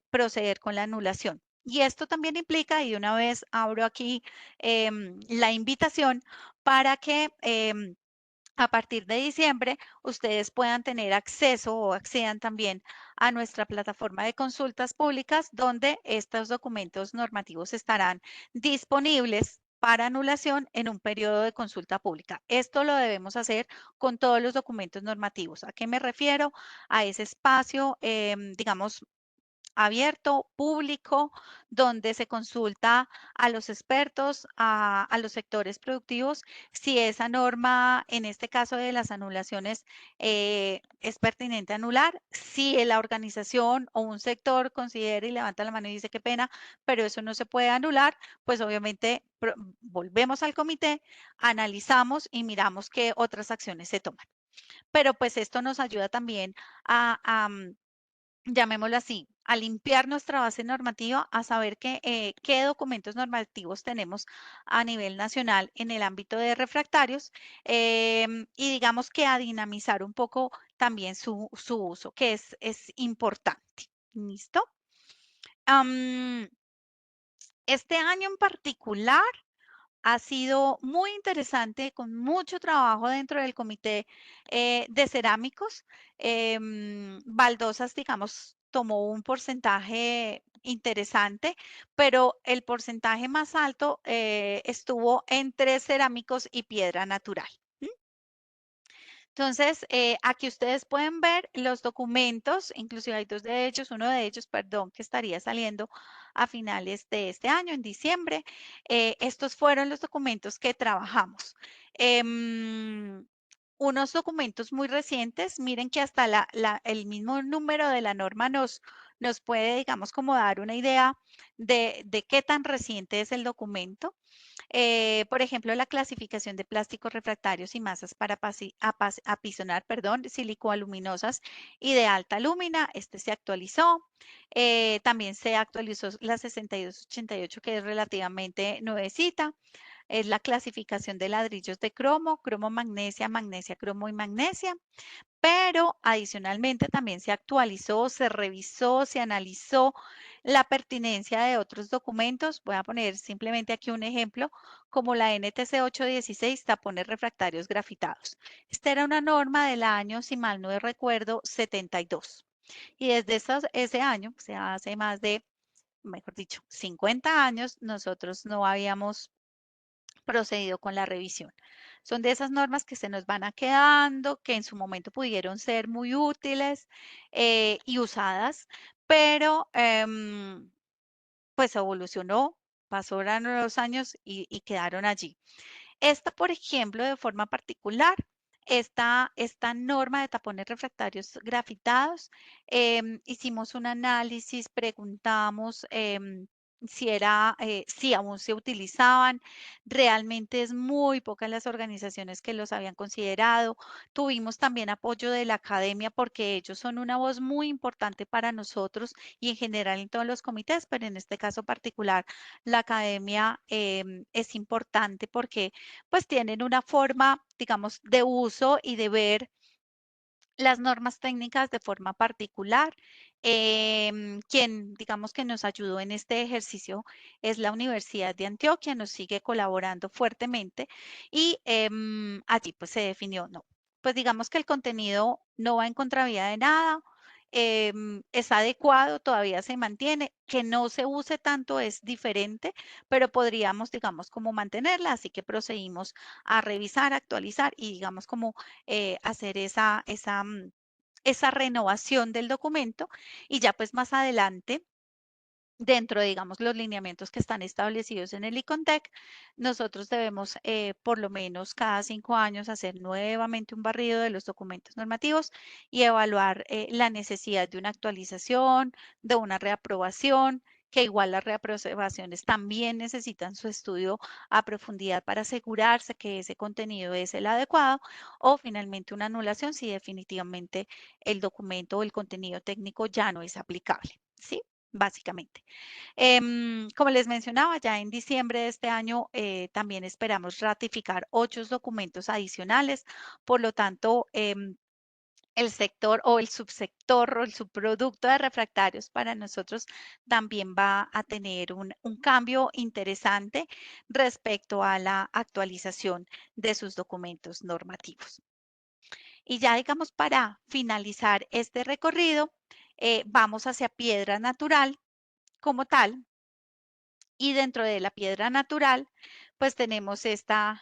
proceder con la anulación. Y esto también implica, y de una vez abro aquí la invitación para que a partir de diciembre ustedes puedan tener acceso o accedan también a nuestra plataforma de consultas públicas, donde estos documentos normativos estarán disponibles para anulación en un periodo de consulta pública. Esto lo debemos hacer con todos los documentos normativos. ¿A qué me refiero? A ese espacio, digamos, abierto, público, donde se consulta a los expertos, a los sectores productivos, si esa norma, en este caso de las anulaciones, es pertinente anular. Si la organización o un sector considera y levanta la mano y dice qué pena, pero eso no se puede anular, pues obviamente volvemos al comité, analizamos y miramos qué otras acciones se toman. Pero pues esto nos ayuda también a llamémoslo así, a limpiar nuestra base normativa, a saber qué documentos normativos tenemos a nivel nacional en el ámbito de refractarios, y digamos que a dinamizar un poco también su uso, que es importante. ¿Listo? Am, este año en particular ha sido muy interesante, con mucho trabajo dentro del comité de cerámicos. Baldosas, digamos, tomó un porcentaje interesante, pero el porcentaje más alto estuvo entre cerámicos y piedra natural. Entonces, aquí ustedes pueden ver los documentos, inclusive hay dos de ellos, uno de ellos, perdón, que estaría saliendo a finales de este año, en diciembre. Estos fueron los documentos que trabajamos. Unos documentos muy recientes, miren que hasta el mismo número de la norma nos puede, digamos, como dar una idea de qué tan reciente es el documento. Por ejemplo, la clasificación de plásticos refractarios y masas para apisonar, perdón, silicoaluminosas y de alta lúmina. Este se actualizó. También se actualizó la 6288, que es relativamente nuevecita. Es la clasificación de ladrillos de cromo, cromo magnesia, magnesia cromo y magnesia. Pero adicionalmente también se actualizó, se revisó, se analizó la pertinencia de otros documentos. Voy a poner simplemente aquí un ejemplo, como la NTC 816, tapones refractarios grafitados. Esta era una norma del año, si mal no recuerdo, 72. Y desde ese año, o sea, hace más de, mejor dicho, 50 años, nosotros no habíamos procedido con la revisión. Son de esas normas que se nos van a quedando, que en su momento pudieron ser muy útiles y usadas, pero pues evolucionó, pasaron los años y quedaron allí. Esta, por ejemplo, de forma particular, esta norma de tapones refractarios grafitados, hicimos un análisis, preguntamos si aún se utilizaban. Realmente es muy pocas las organizaciones que los habían considerado. Tuvimos también apoyo de la academia porque ellos son una voz muy importante para nosotros y en general en todos los comités, pero en este caso particular, la academia es importante porque pues tienen una forma, digamos, de uso y de ver las normas técnicas de forma particular. Quien, digamos, que nos ayudó en este ejercicio es la Universidad de Antioquia, nos sigue colaborando fuertemente y allí pues se definió, no, pues digamos que el contenido no va en contravía de nada, es adecuado, todavía se mantiene, que no se use tanto es diferente, pero podríamos, digamos, como mantenerla, así que procedimos a revisar, actualizar y digamos como hacer esa renovación del documento y ya pues más adelante dentro de, digamos, los lineamientos que están establecidos en el ICONTEC, nosotros debemos por lo menos cada 5 años hacer nuevamente un barrido de los documentos normativos y evaluar la necesidad de una actualización, de una reaprobación, que igual las reaprobaciones también necesitan su estudio a profundidad para asegurarse que ese contenido es el adecuado, o finalmente una anulación si definitivamente el documento o el contenido técnico ya no es aplicable, ¿sí? Básicamente. Como les mencionaba, ya en diciembre de este año también esperamos ratificar 8 documentos adicionales. Por lo tanto, el sector o el subsector o el subproducto de refractarios para nosotros también va a tener un cambio interesante respecto a la actualización de sus documentos normativos. Y ya digamos para finalizar este recorrido, vamos hacia piedra natural como tal. Y dentro de la piedra natural, pues tenemos esta,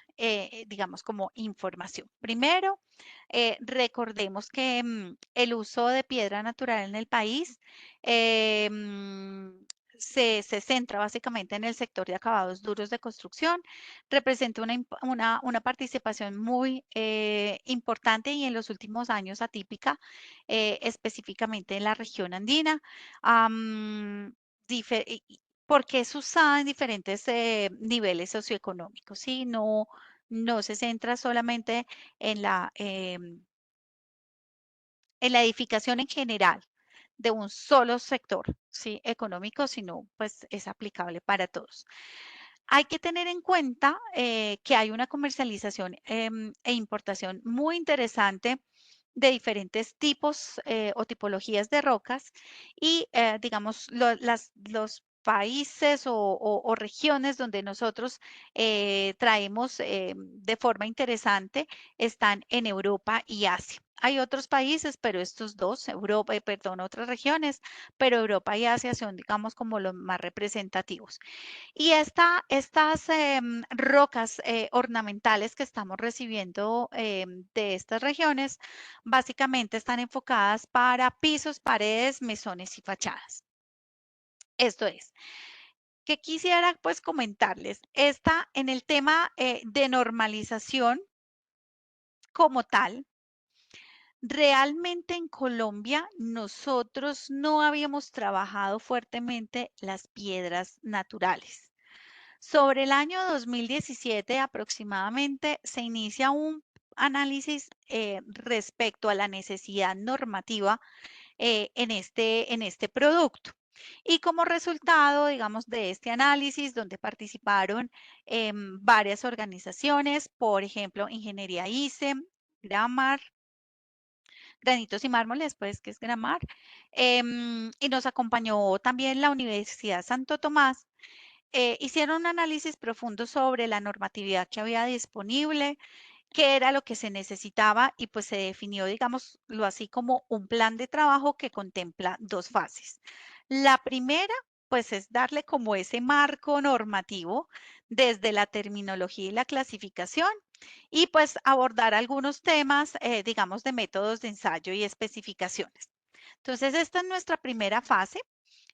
digamos, como información. Primero, recordemos que el uso de piedra natural en el país se centra básicamente en el sector de acabados duros de construcción, representa una participación muy importante y en los últimos años atípica, específicamente en la región andina. Am, porque es usada en diferentes niveles socioeconómicos, ¿sí? No se centra solamente en en la edificación en general de un solo sector, ¿sí? Económico, sino pues es aplicable para todos. Hay que tener en cuenta que hay una comercialización e importación muy interesante de diferentes tipos o tipologías de rocas y, digamos, los países o regiones donde nosotros traemos de forma interesante están en Europa y Asia. Hay otros países, pero estos dos, Europa, perdón, otras regiones, pero Europa y Asia son, digamos, como los más representativos. Y estas rocas ornamentales que estamos recibiendo de estas regiones, básicamente están enfocadas para pisos, paredes, mesones y fachadas. Esto es, que quisiera pues comentarles, está en el tema de normalización como tal. Realmente en Colombia nosotros no habíamos trabajado fuertemente las piedras naturales. Sobre el año 2017 aproximadamente se inicia un análisis respecto a la necesidad normativa en este producto. Y como resultado, digamos, de este análisis, donde participaron varias organizaciones, por ejemplo, Ingeniería ICE, Gramar, Granitos y Mármoles, pues, que es Gramar, y nos acompañó también la Universidad Santo Tomás. Hicieron un análisis profundo sobre la normatividad que había disponible, qué era lo que se necesitaba y pues se definió, digámoslo así, como un plan de trabajo que contempla 2 fases. La primera pues es darle como ese marco normativo desde la terminología y la clasificación y pues abordar algunos temas, digamos, de métodos de ensayo y especificaciones. Entonces, esta es nuestra primera fase.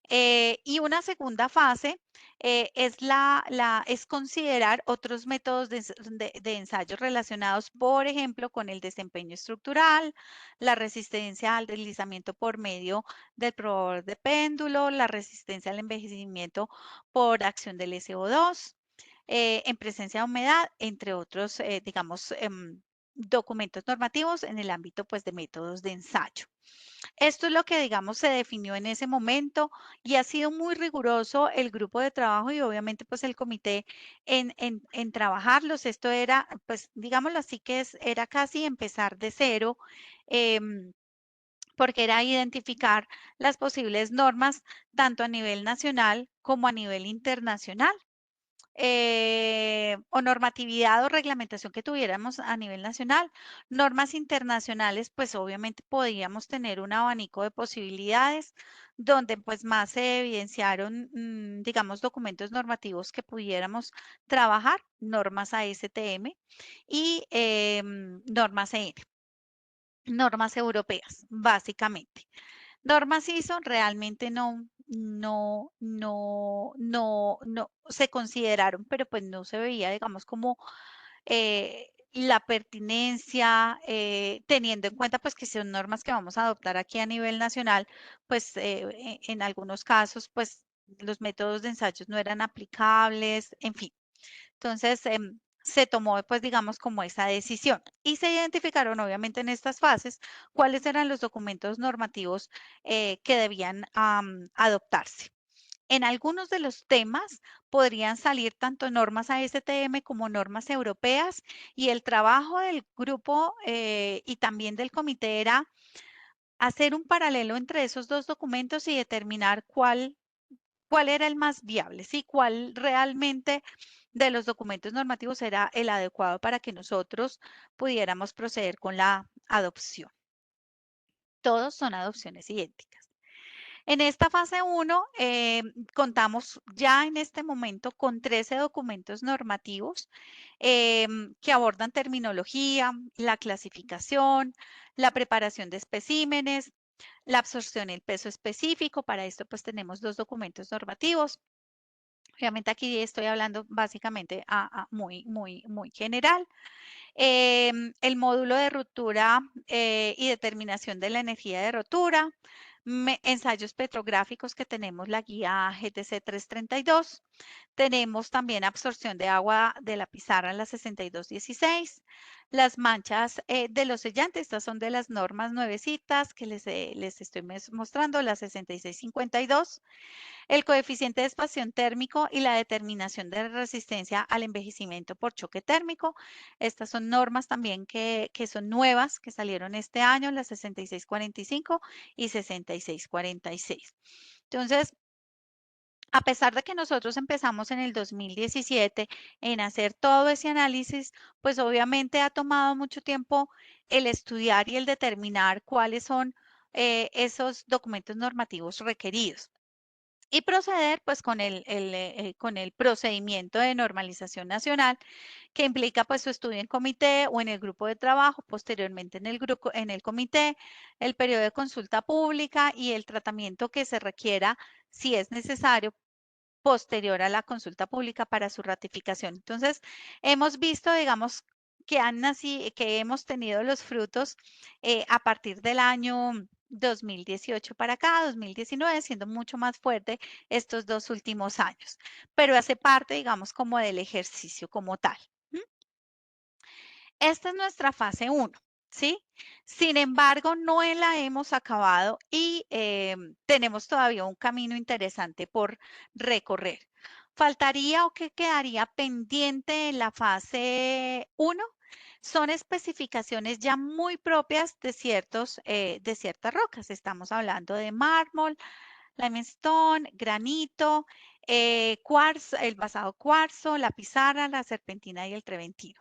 Y una segunda fase es considerar otros métodos de ensayos relacionados, por ejemplo, con el desempeño estructural, la resistencia al deslizamiento por medio del probador de péndulo, la resistencia al envejecimiento por acción del SO2, en presencia de humedad, entre otros, digamos, documentos normativos en el ámbito pues, de métodos de ensayo. Esto es lo que, digamos, se definió en ese momento y ha sido muy riguroso el grupo de trabajo y obviamente pues el comité en trabajarlos. Esto era, pues, digámoslo así, era casi empezar de cero, em, porque era identificar las posibles normas tanto a nivel nacional como a nivel internacional, o normatividad o reglamentación que tuviéramos a nivel nacional. Normas internacionales, pues obviamente podíamos tener un abanico de posibilidades donde pues más se evidenciaron, digamos, documentos normativos que pudiéramos trabajar, normas ASTM y normas EN, normas europeas, básicamente. Normas ISO realmente no se consideraron, pero pues no se veía, digamos, como la pertinencia, teniendo en cuenta pues que son normas que vamos a adoptar aquí a nivel nacional, pues en algunos casos pues los métodos de ensayos no eran aplicables, en fin. Entonces, se tomó, pues, digamos, como esa decisión y se identificaron, obviamente, en estas fases cuáles eran los documentos normativos que debían adoptarse. En algunos de los temas podrían salir tanto normas ASTM como normas europeas y el trabajo del grupo y también del comité era hacer un paralelo entre esos dos documentos y determinar cuál era el más viable, ¿sí? Cuál realmente de los documentos normativos era el adecuado para que nosotros pudiéramos proceder con la adopción. Todos son adopciones idénticas. En esta fase 1, contamos ya en este momento con 13 documentos normativos que abordan terminología, la clasificación, la preparación de especímenes, la absorción y el peso específico. Para esto, pues tenemos dos documentos normativos. Obviamente aquí estoy hablando básicamente muy general. El módulo de ruptura y determinación de la energía de rotura, ensayos petrográficos que tenemos la guía GTC 332. Tenemos también absorción de agua de la pizarra en la 6216. Las manchas de los sellantes, estas son de las normas nuevecitas que les estoy mostrando, la 6652. El coeficiente de expansión térmico y la determinación de resistencia al envejecimiento por choque térmico. Estas son normas también que son nuevas, que salieron este año, las 6645 y 6646. Entonces, a pesar de que nosotros empezamos en el 2017 en hacer todo ese análisis, pues obviamente ha tomado mucho tiempo el estudiar y el determinar cuáles son esos documentos normativos requeridos y proceder pues con el procedimiento de normalización nacional que implica pues su estudio en comité o en el grupo de trabajo, posteriormente en el grupo, en el comité, el periodo de consulta pública y el tratamiento que se requiera si es necesario posterior a la consulta pública para su ratificación. Entonces, hemos visto, digamos, que hemos tenido los frutos a partir del año 2018 para acá, 2019, siendo mucho más fuerte estos dos últimos años, pero hace parte, digamos, como del ejercicio como tal. Esta es nuestra fase 1, ¿sí? Sin embargo, no la hemos acabado y tenemos todavía un camino interesante por recorrer. ¿Faltaría o qué quedaría pendiente en la fase 1? Son especificaciones ya muy propias de ciertas rocas. Estamos hablando de mármol, limestone, granito, cuarzo, el basado cuarzo, la pizarra, la serpentina y el treventino.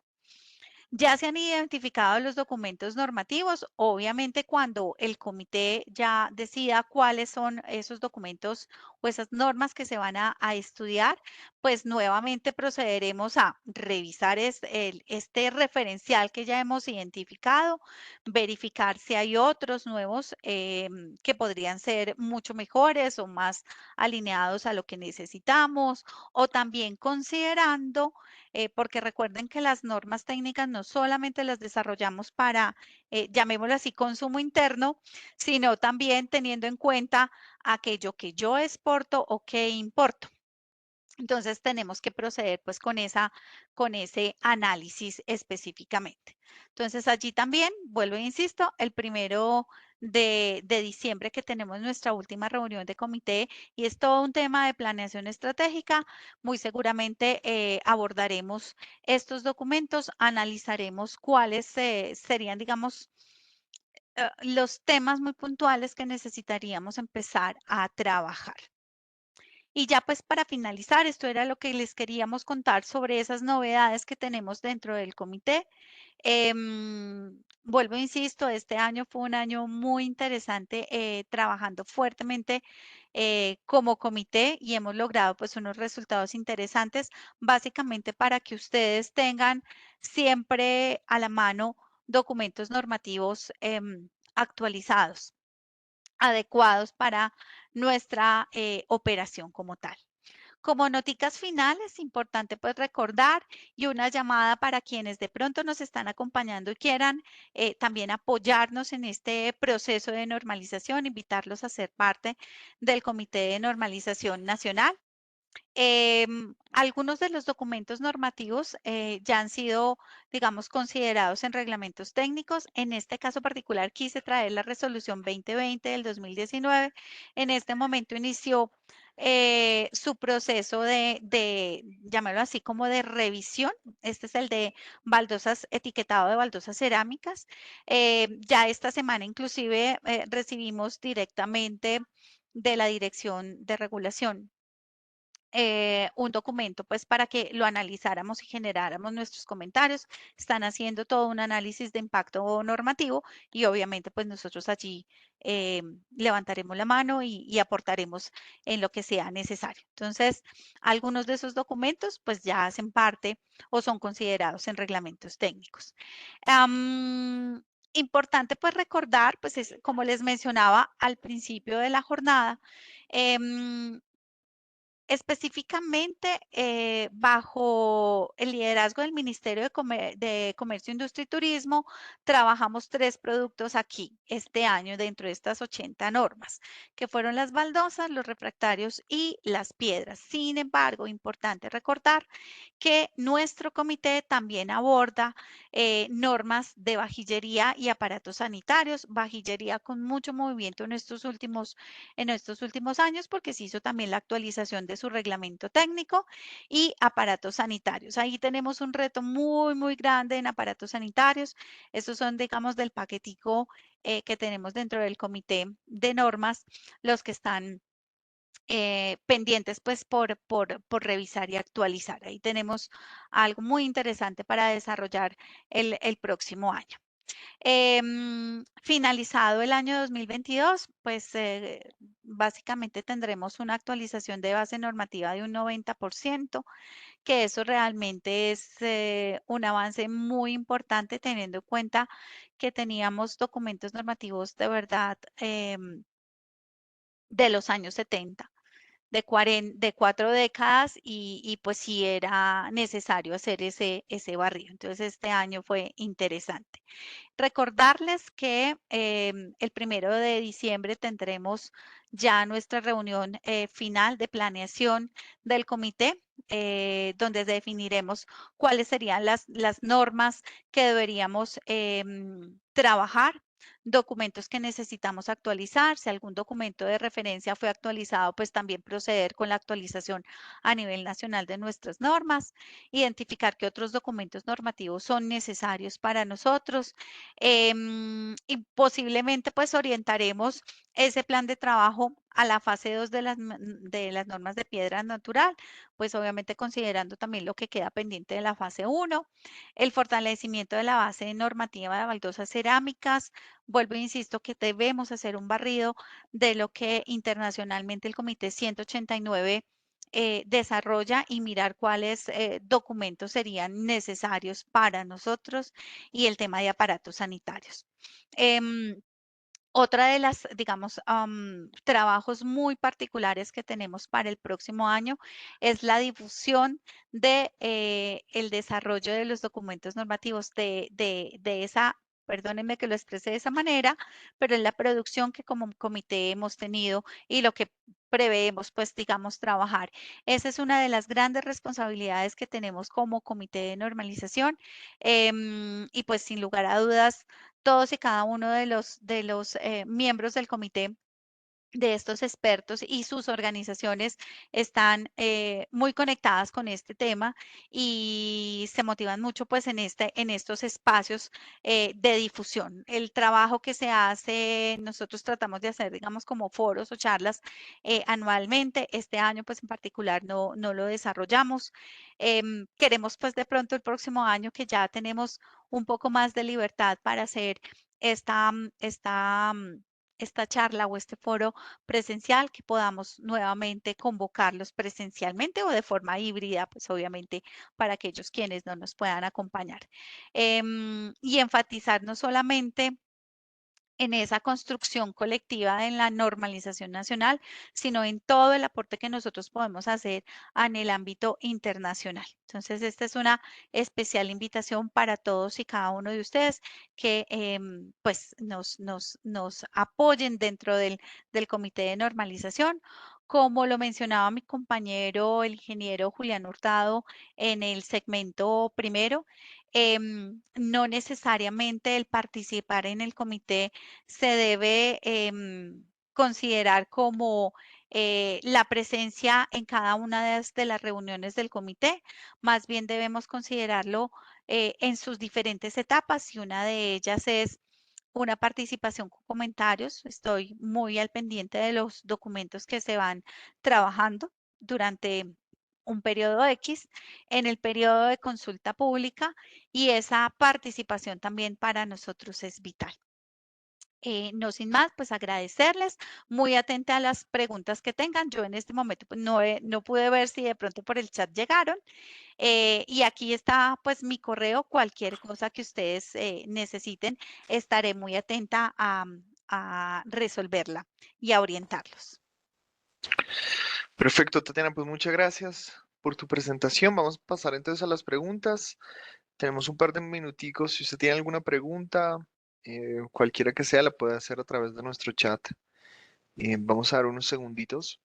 Ya se han identificado los documentos normativos. Obviamente, cuando el comité ya decida cuáles son esos documentos o esas normas que se van a estudiar, pues nuevamente procederemos a revisar este referencial que ya hemos identificado, verificar si hay otros nuevos que podrían ser mucho mejores o más alineados a lo que necesitamos, o también considerando porque recuerden que las normas técnicas no solamente las desarrollamos para, llamémoslo así, consumo interno, sino también teniendo en cuenta aquello que yo exporto o que importo. Entonces tenemos que proceder pues con ese análisis específicamente. Entonces allí también, vuelvo e insisto, el primero de diciembre que tenemos nuestra última reunión de comité y es todo un tema de planeación estratégica. Muy seguramente abordaremos estos documentos, analizaremos cuáles serían, digamos, los temas muy puntuales que necesitaríamos empezar a trabajar. Y ya pues para finalizar, esto era lo que les queríamos contar sobre esas novedades que tenemos dentro del comité. Vuelvo, insisto, este año fue un año muy interesante trabajando fuertemente como comité y hemos logrado pues unos resultados interesantes, básicamente para que ustedes tengan siempre a la mano documentos normativos actualizados, adecuados para nuestra operación como tal. Como noticas finales, importante pues recordar y una llamada para quienes de pronto nos están acompañando y quieran también apoyarnos en este proceso de normalización, invitarlos a ser parte del Comité de Normalización Nacional. Algunos de los documentos normativos ya han sido, digamos, considerados en reglamentos técnicos. En este caso particular quise traer la resolución 2020 del 2019. En este momento inició su proceso llamarlo así, como de revisión. Este es el de baldosas, etiquetado de baldosas cerámicas. Ya esta semana inclusive recibimos directamente de la Dirección de Regulación un documento pues para que lo analizáramos y generáramos nuestros comentarios. Están haciendo todo un análisis de impacto normativo y obviamente pues nosotros allí levantaremos la mano y aportaremos en lo que sea necesario. Entonces, algunos de esos documentos pues ya hacen parte o son considerados en reglamentos técnicos. Importante pues recordar, pues es, como les mencionaba al principio de la jornada, específicamente, bajo el liderazgo del Ministerio de Comercio, Industria y Turismo, trabajamos 3 productos aquí este año dentro de estas 80 normas, que fueron las baldosas, los refractarios y las piedras. Sin embargo, importante recordar que nuestro comité también aborda normas de vajillería y aparatos sanitarios, vajillería con mucho movimiento en estos últimos años porque se hizo también la actualización de su reglamento técnico y aparatos sanitarios. Ahí tenemos un reto muy, muy grande en aparatos sanitarios. Estos son, digamos, del paquetico que tenemos dentro del comité de normas, los que están pendientes pues por revisar y actualizar. Ahí tenemos algo muy interesante para desarrollar el próximo año. Finalizado el año 2022, pues básicamente tendremos una actualización de base normativa de un 90%, que eso realmente es un avance muy importante teniendo en cuenta que teníamos documentos normativos de verdad de los años 70 de 4 décadas pues sí era necesario hacer ese barrido. Entonces este año fue interesante. Recordarles que el 1 de diciembre tendremos ya nuestra reunión final de planeación del comité, donde definiremos cuáles serían las normas que deberíamos trabajar. documentos que necesitamos actualizar. Si algún documento de referencia fue actualizado, pues también proceder con la actualización a nivel nacional de nuestras normas, identificar qué otros documentos normativos son necesarios para nosotros y posiblemente pues orientaremos ese plan de trabajo a la fase 2 de las normas de piedra natural, pues obviamente considerando también lo que queda pendiente de la fase 1, el fortalecimiento de la base normativa de baldosas cerámicas. Vuelvo e insisto que debemos hacer un barrido de lo que internacionalmente el Comité 189 desarrolla y mirar cuáles documentos serían necesarios para nosotros y el tema de aparatos sanitarios. Em, Otra de las, digamos, trabajos muy particulares que tenemos para el próximo año es la difusión de el desarrollo de los documentos normativos de esa, perdónenme que lo exprese de esa manera, pero es la producción que como comité hemos tenido y lo que preveemos, pues, digamos, trabajar. Esa es una de las grandes responsabilidades que tenemos como comité de normalización y pues sin lugar a dudas todos y cada uno de los miembros del comité de estos expertos y sus organizaciones están muy conectadas con este tema y se motivan mucho pues en estos espacios de difusión. El trabajo que se hace, nosotros tratamos de hacer, digamos, como foros o charlas anualmente. Este año pues en particular no lo desarrollamos. Queremos pues de pronto el próximo año que ya tenemos un poco más de libertad para hacer esta, esta charla o este foro presencial, que podamos nuevamente convocarlos presencialmente o de forma híbrida, pues obviamente para aquellos quienes no nos puedan acompañar. Y enfatizar no solamente en esa construcción colectiva en la normalización nacional, sino en todo el aporte que nosotros podemos hacer en el ámbito internacional. Entonces, esta es una especial invitación para todos y cada uno de ustedes que pues nos apoyen dentro del comité de normalización. Como lo mencionaba mi compañero, el ingeniero Julián Hurtado, en el segmento primero, no necesariamente el participar en el comité se debe considerar como la presencia en cada una de las reuniones del comité, más bien debemos considerarlo en sus diferentes etapas y una de ellas es una participación con comentarios. Estoy muy al pendiente de los documentos que se van trabajando durante un periodo X, en el periodo de consulta pública y esa participación también para nosotros es vital. No sin más, pues agradecerles, muy atenta a las preguntas que tengan. Yo en este momento pues, no pude ver si de pronto por el chat llegaron. Y aquí está pues mi correo, cualquier cosa que ustedes necesiten, estaré muy atenta a resolverla y a orientarlos. Perfecto, Tatiana, pues muchas gracias por tu presentación. Vamos a pasar entonces a las preguntas. Tenemos un par de minuticos. Si usted tiene alguna pregunta, cualquiera que sea, la puede hacer a través de nuestro chat. Vamos a dar unos segunditos.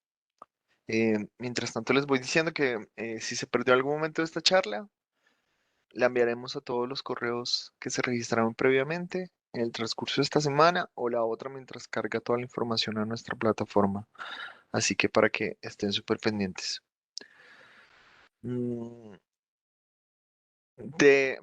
Mientras tanto, les voy diciendo que si se perdió algún momento de esta charla, la enviaremos a todos los correos que se registraron previamente en el transcurso de esta semana o la otra mientras carga toda la información a nuestra plataforma. Así que para que estén súper pendientes. Mm,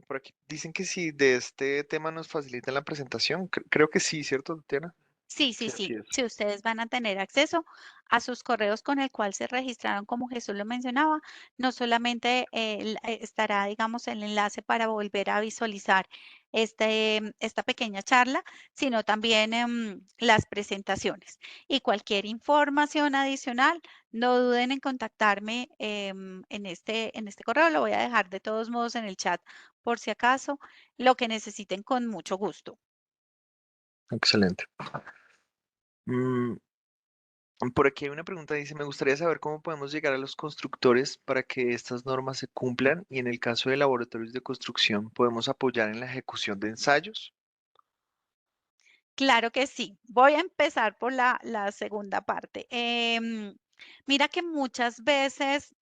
por aquí dicen que si de este tema nos facilitan la presentación, creo que sí, ¿cierto, Tatiana? Sí, sí, Sí, así sí. es. Si ustedes van a tener acceso a sus correos con el cual se registraron, como Jesús lo mencionaba, no solamente estará, digamos, el enlace para volver a visualizar esta pequeña charla, sino también las presentaciones. Y cualquier información adicional, no duden en contactarme en este correo. Lo voy a dejar de todos modos en el chat por si acaso, lo que necesiten con mucho gusto. Excelente. Mm, por aquí hay una pregunta, dice, me gustaría saber cómo podemos llegar a los constructores para que estas normas se cumplan y en el caso de laboratorios de construcción, ¿podemos apoyar en la ejecución de ensayos? Claro que sí. Voy a empezar por la segunda parte. Mira que muchas veces,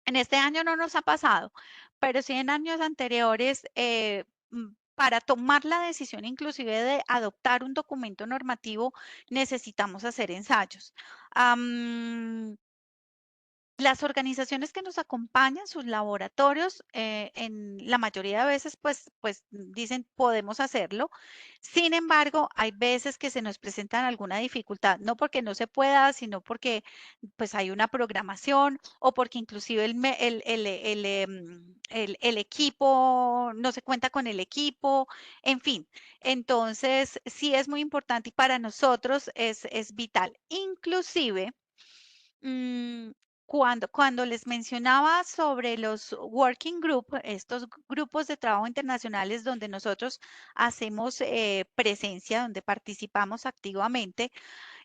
en este año no nos ha pasado, pero sí en años anteriores, para tomar la decisión inclusive de adoptar un documento normativo, necesitamos hacer ensayos. Las organizaciones que nos acompañan, sus laboratorios, en la mayoría de veces, pues dicen podemos hacerlo. Sin embargo, hay veces que se nos presentan alguna dificultad, no porque no se pueda, sino porque pues hay una programación o porque inclusive el equipo, no se cuenta con el equipo, en fin. Entonces, sí es muy importante y para nosotros es vital. Inclusive, Mm, cuando les mencionaba sobre los working group, estos grupos de trabajo internacionales donde nosotros hacemos presencia, donde participamos activamente,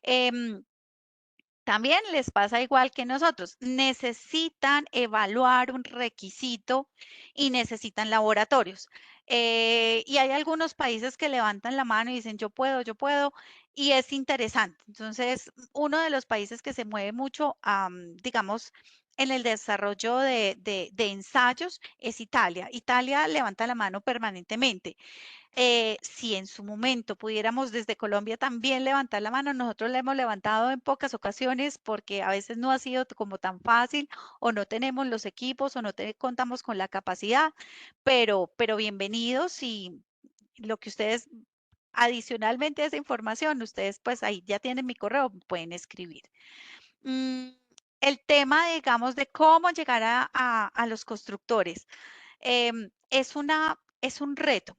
em, también les pasa igual que nosotros. Necesitan evaluar un requisito y necesitan laboratorios. Y hay algunos países que levantan la mano y dicen, yo puedo, y es interesante. Entonces, uno de los países que se mueve mucho, digamos, en el desarrollo de ensayos es Italia. Italia levanta la mano permanentemente. Si en su momento pudiéramos desde Colombia también levantar la mano, nosotros la hemos levantado en pocas ocasiones porque a veces no ha sido como tan fácil o no tenemos los equipos o no contamos con la capacidad, pero bienvenidos y lo que ustedes, adicionalmente a esa información, ustedes pues ahí ya tienen mi correo, pueden escribir. Mm, el tema, digamos, de cómo llegar a los constructores es un reto.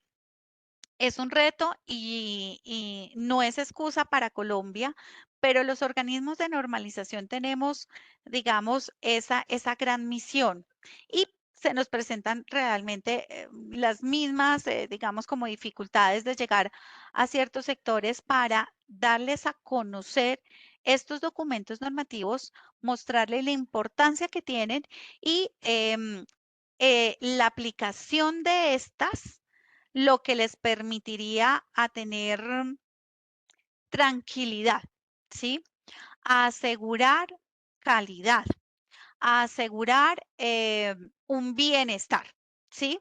Es un reto y no es excusa para Colombia, pero los organismos de normalización tenemos, digamos, esa gran misión y se nos presentan realmente las mismas, digamos, como dificultades de llegar a ciertos sectores para darles a conocer estos documentos normativos, mostrarles la importancia que tienen y la aplicación de estas lo que les permitiría a tener tranquilidad, ¿sí? A asegurar calidad, a asegurar un bienestar, ¿sí?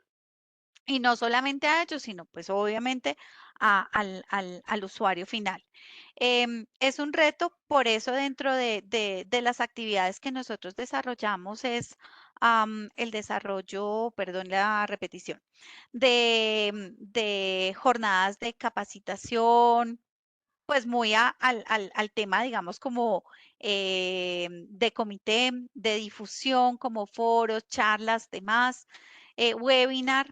Y no solamente a ellos, sino pues obviamente al usuario final. Es un reto, por eso dentro de las actividades que nosotros desarrollamos es el desarrollo, perdón la repetición, de jornadas de capacitación, pues muy al tema, digamos, como de comité, de difusión, como foros, charlas, demás, webinar.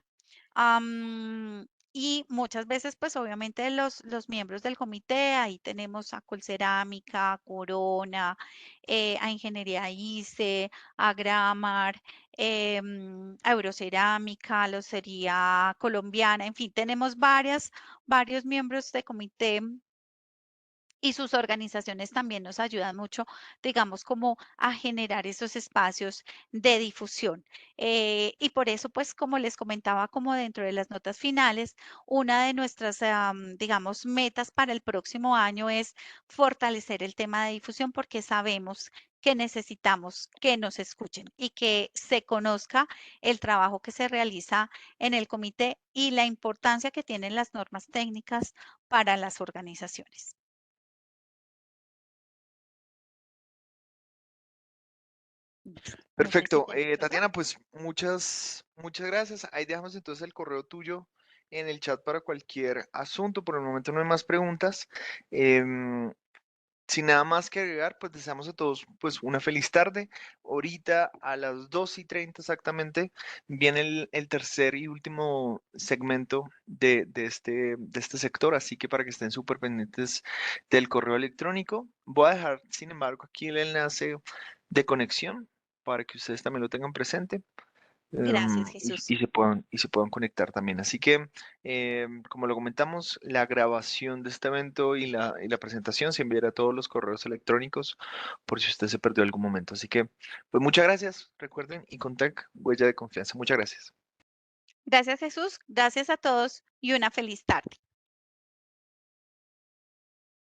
Y muchas veces, pues obviamente los miembros del comité, ahí tenemos a Colcerámica, a Corona, a Ingeniería ICE, a Gramar, a Eurocerámica, Locería Colombiana, en fin, tenemos varios miembros de comité y sus organizaciones también nos ayudan mucho, digamos, como a generar esos espacios de difusión. Y por eso, pues, como les comentaba, como dentro de las notas finales, una de nuestras, digamos, metas para el próximo año es fortalecer el tema de difusión porque sabemos que necesitamos que nos escuchen y que se conozca el trabajo que se realiza en el comité y la importancia que tienen las normas técnicas para las organizaciones. No sé si Perfecto. ya está todo. Tatiana, pues muchas gracias. Ahí dejamos entonces el correo tuyo en el chat para cualquier asunto. Por el momento no hay más preguntas. Em, Sin nada más que agregar, pues deseamos a todos pues una feliz tarde. Ahorita a las 2:30 exactamente viene el tercer y último segmento de este sector, así que para que estén súper pendientes del correo electrónico. Voy a dejar, sin embargo, aquí el enlace de conexión para que ustedes también lo tengan presente Gracias, y, Jesús. y se puedan conectar también. Así que, como lo comentamos, la grabación de este evento y la presentación se enviará a todos los correos electrónicos por si usted se perdió algún momento. Así que, pues muchas gracias. Recuerden, y contact, huella de confianza. Muchas gracias. Gracias, Jesús. Gracias a todos y una feliz tarde.